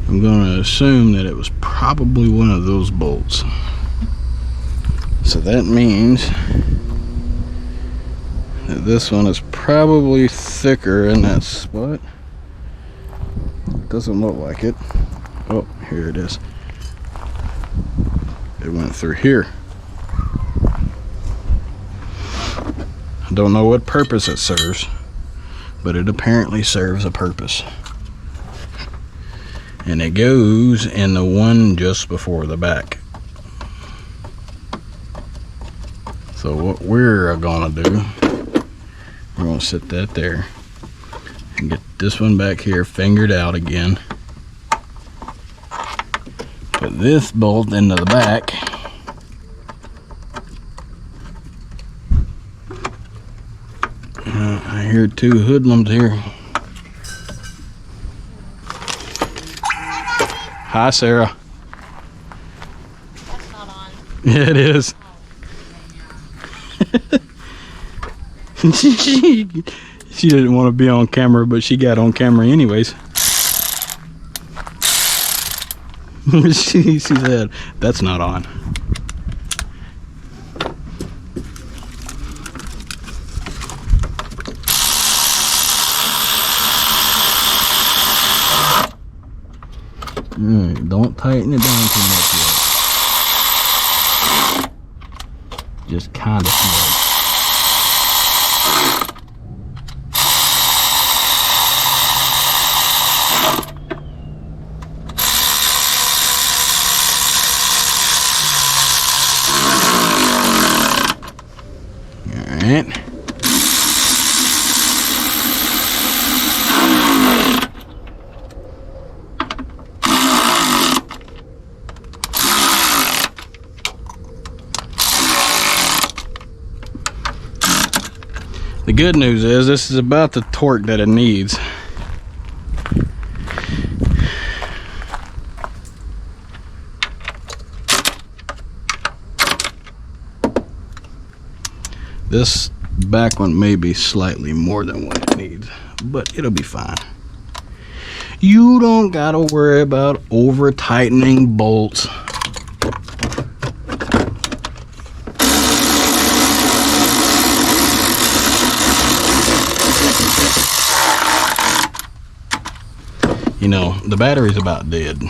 I'm going to assume that it was probably one of those bolts. So that means that this one is probably thicker in that spot. It doesn't look like it. Oh, here it is. It went through here. I don't know what purpose it serves, but it apparently serves a purpose. And it goes in the one just before the back. So what we're gonna do, we're gonna sit that there and get this one back here fingered out again. Put this bolt into the back. I hear two hoodlums here. Hi, Sarah. That's not on. Yeah, it is. She didn't want to be on camera, but she got on camera anyways. she said, that's not on. Don't tighten it down too much yet. Just kind of small. The good news is this is about the torque that it needs. This back one may be slightly more than what it needs, but it'll be fine. You don't gotta worry about over tightening bolts. You know, the battery's about dead.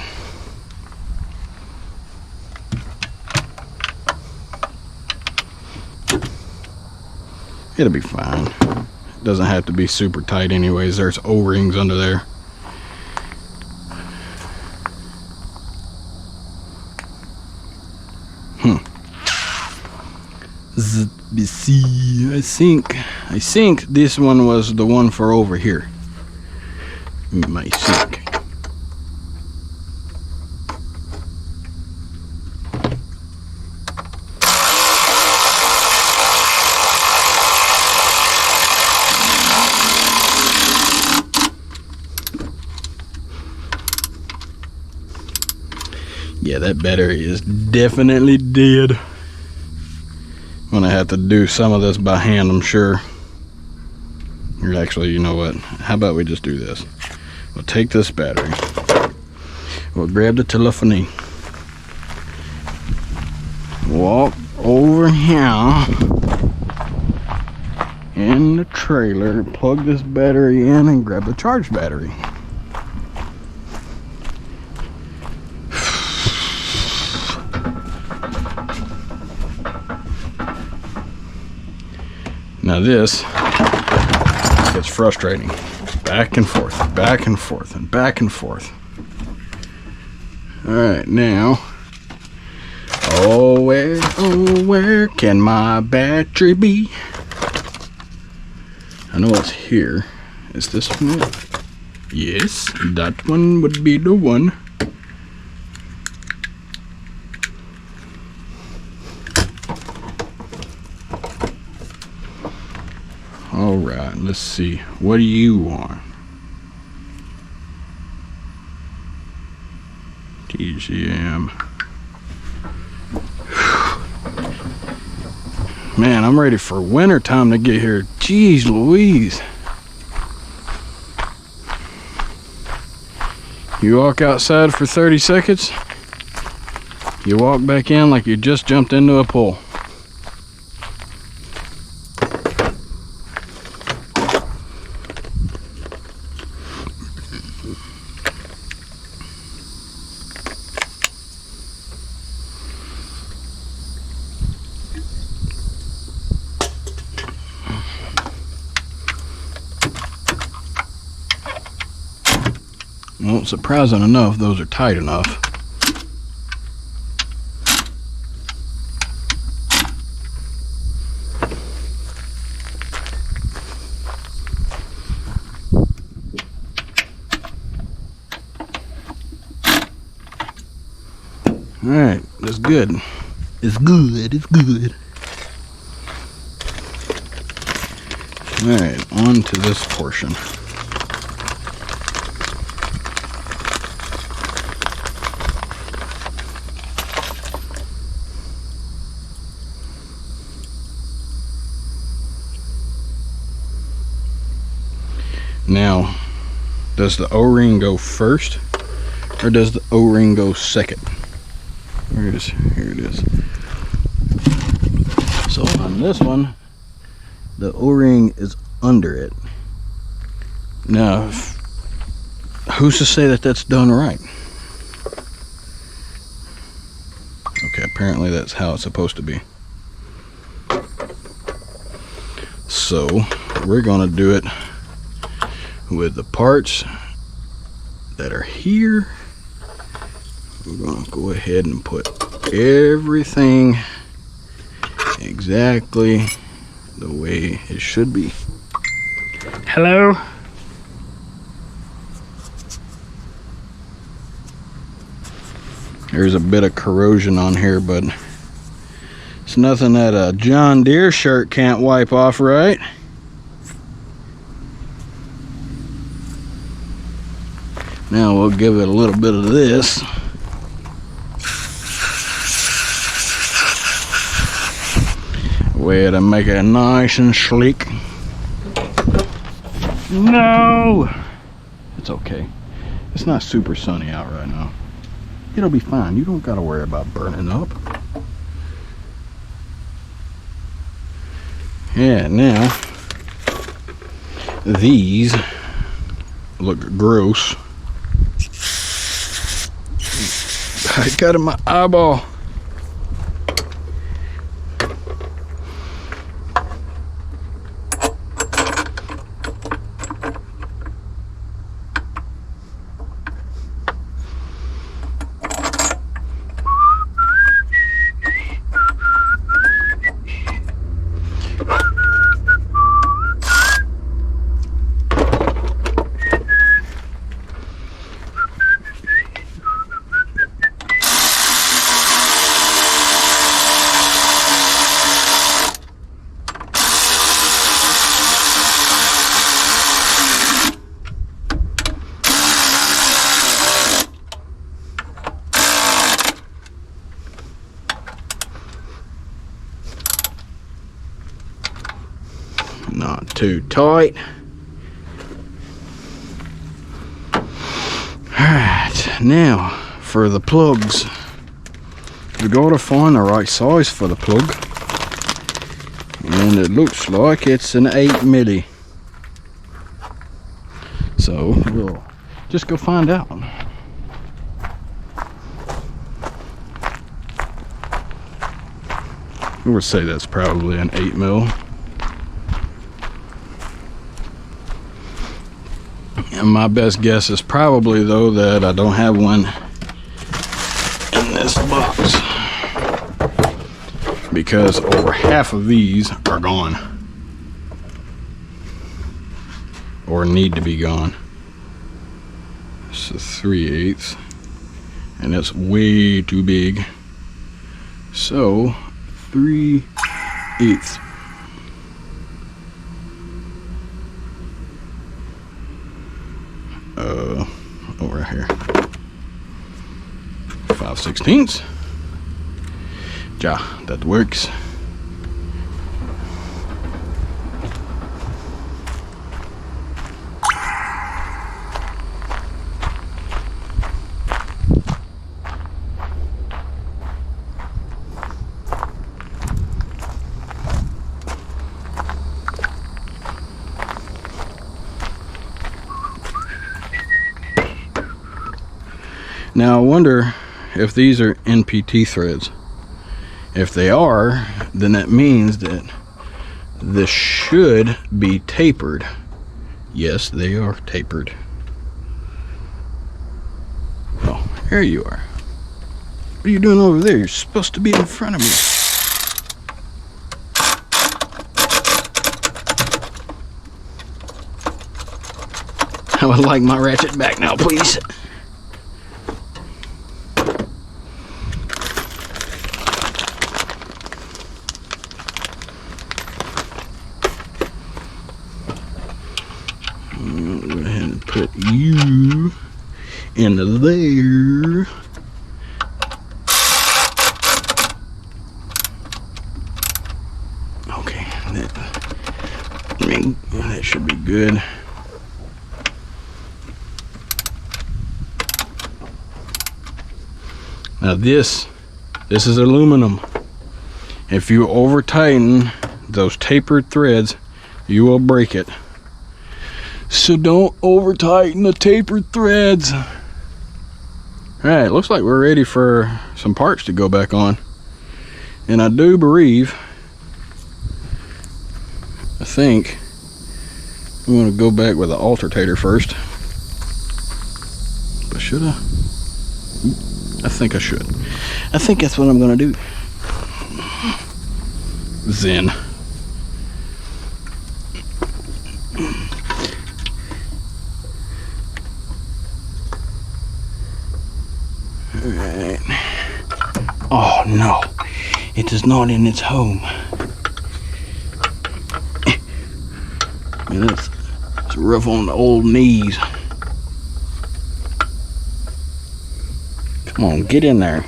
It'll be fine. It doesn't have to be super tight anyways. There's O-rings under there. I think this one was the one for over here. My sink. Yeah, that battery is definitely dead. I'm gonna have to do some of this by hand, I'm sure. Or actually, you know what? How about we just do this? We'll take this battery. We'll grab the telephony. Walk over here in the trailer, plug this battery in, and grab the charged battery. Now this gets frustrating. Back and forth, back and forth, and back and forth. All right, now, oh where can my battery be? I know it's here. Is this one it? Yes, that one would be the one. All right, let's see. What do you want? TGM. Man, I'm ready for winter time to get here. Jeez Louise. You walk outside for 30 seconds, you walk back in like you just jumped into a pool. Well, surprising enough, those are tight enough. All right, that's good. It's good, it's good. All right, on to this portion. Now, does the O-ring go first, or does the O-ring go second? Where it is? Here it is. So on this one, the O-ring is under it. Now, who's to say that that's done right? Okay, apparently that's how it's supposed to be. So we're gonna do it with the parts that are here. We're gonna go ahead and put everything exactly the way it should be. Hello? There's a bit of corrosion on here, but it's nothing that a John Deere shirt can't wipe off, right? Now we'll give it a little bit of this. Way to make it nice and sleek. No! It's okay. It's not super sunny out right now. It'll be fine. You don't gotta worry about burning up. Yeah, now these look gross. I got in my eyeball. Not too tight. Alright, now for the plugs. We gotta find the right size for the plug. And it looks like it's an 8 milli. So we'll just go find out. I would say that's probably an 8 mil. And my best guess is probably, though, that I don't have one in this box, because over half of these are gone or need to be gone. It's a 3/8 and it's way too big, so 3/8. Over here, 5/16. Yeah, that works. Now I wonder if these are NPT threads. If they are, then that means that this should be tapered. Yes, they are tapered. Oh, here you are. What are you doing over there? You're supposed to be in front of me. I would like my ratchet back now, please. Go ahead and put you into there. Okay, that should be good. Now this is aluminum. If you over tighten those tapered threads, you will break it. So don't over tighten the tapered threads. All right, looks like we're ready for some parts to go back on. And I do believe, I think I'm gonna go back with the alternator first. But should I? I think I should. I think that's what I'm gonna do. Zen. Alright. Oh no, it is not in its home. Man, it's rough on the old knees. Come on, get in there.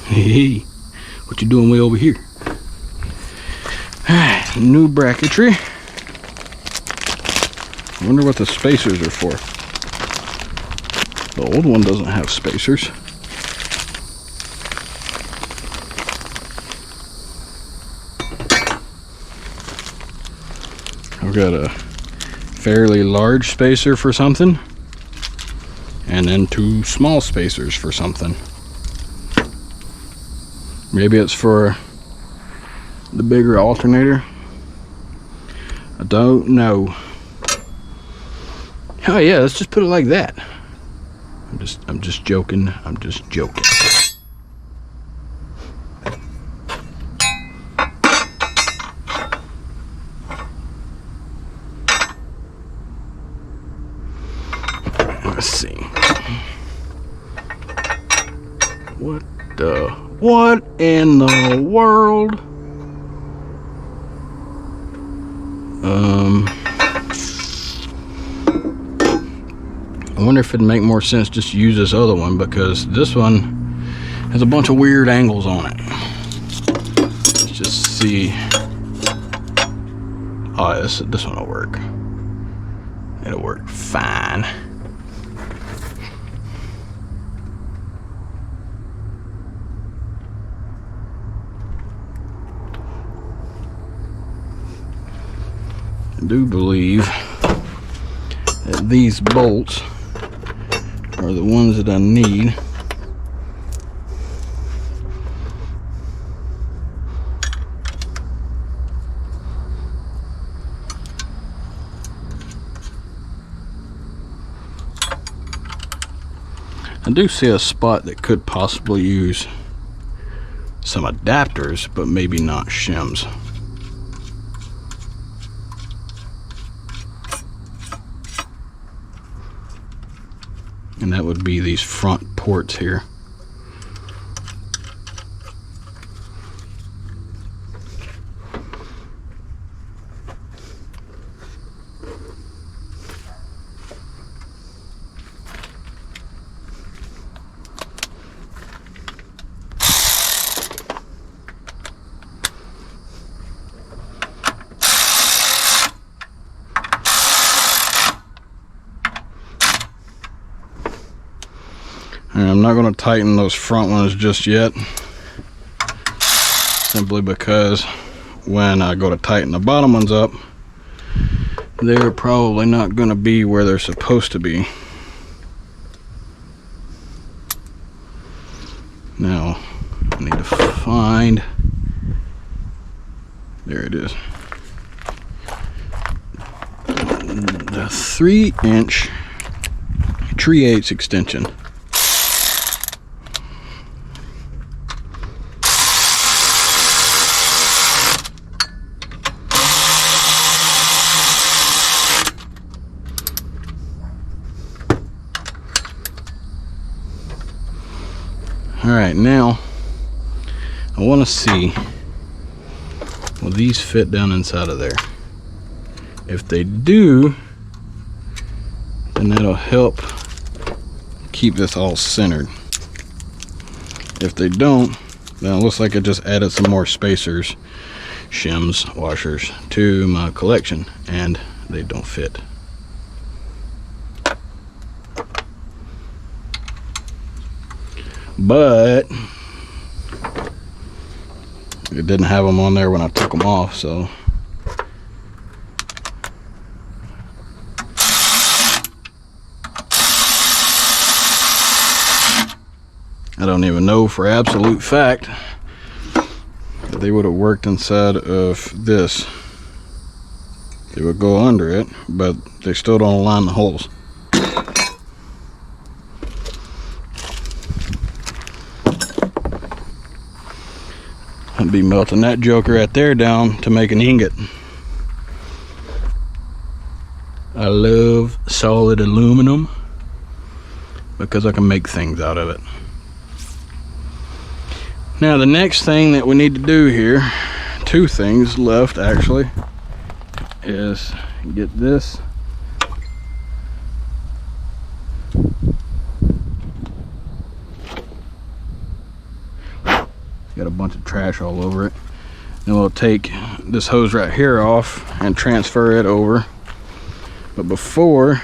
Hey, what you doing way over here? Alright, new bracketry. I wonder what the spacers are for. The old one doesn't have spacers. I've got a fairly large spacer for something, and then 2 small spacers for something. Maybe it's for the bigger alternator. I don't know. Oh yeah, let's just put it like that. I'm just joking. I'm just joking. Let's see. What in the world? I wonder if it'd make more sense just to use this other one, because this one has a bunch of weird angles on it. Let's just see. Oh, this one will work. It'll work fine. I do believe that these bolts are the ones that I need. I do see a spot that could possibly use some adapters, but maybe not shims. And that would be these front ports here. And I'm not going to tighten those front ones just yet, simply because when I go to tighten the bottom ones up, they're probably not going to be where they're supposed to be. Now I need to find, there it is, the 3-inch 3/8 extension. Alright, now I want to see, will these fit down inside of there? If they do, then that'll help keep this all centered. If they don't, then it looks like I just added some more spacers, shims, washers to my collection, and they don't fit. But it didn't have them on there when I took them off, so I don't even know for absolute fact that they would have worked inside of this. They would go under it, but they still don't align the holes. I'd be melting that joker right there down to make an ingot. I love solid aluminum because I can make things out of it. Now the next thing that we need to do here, two things left actually, is get this got a bunch of trash all over it. Then we'll take this hose right here off and transfer it over. But before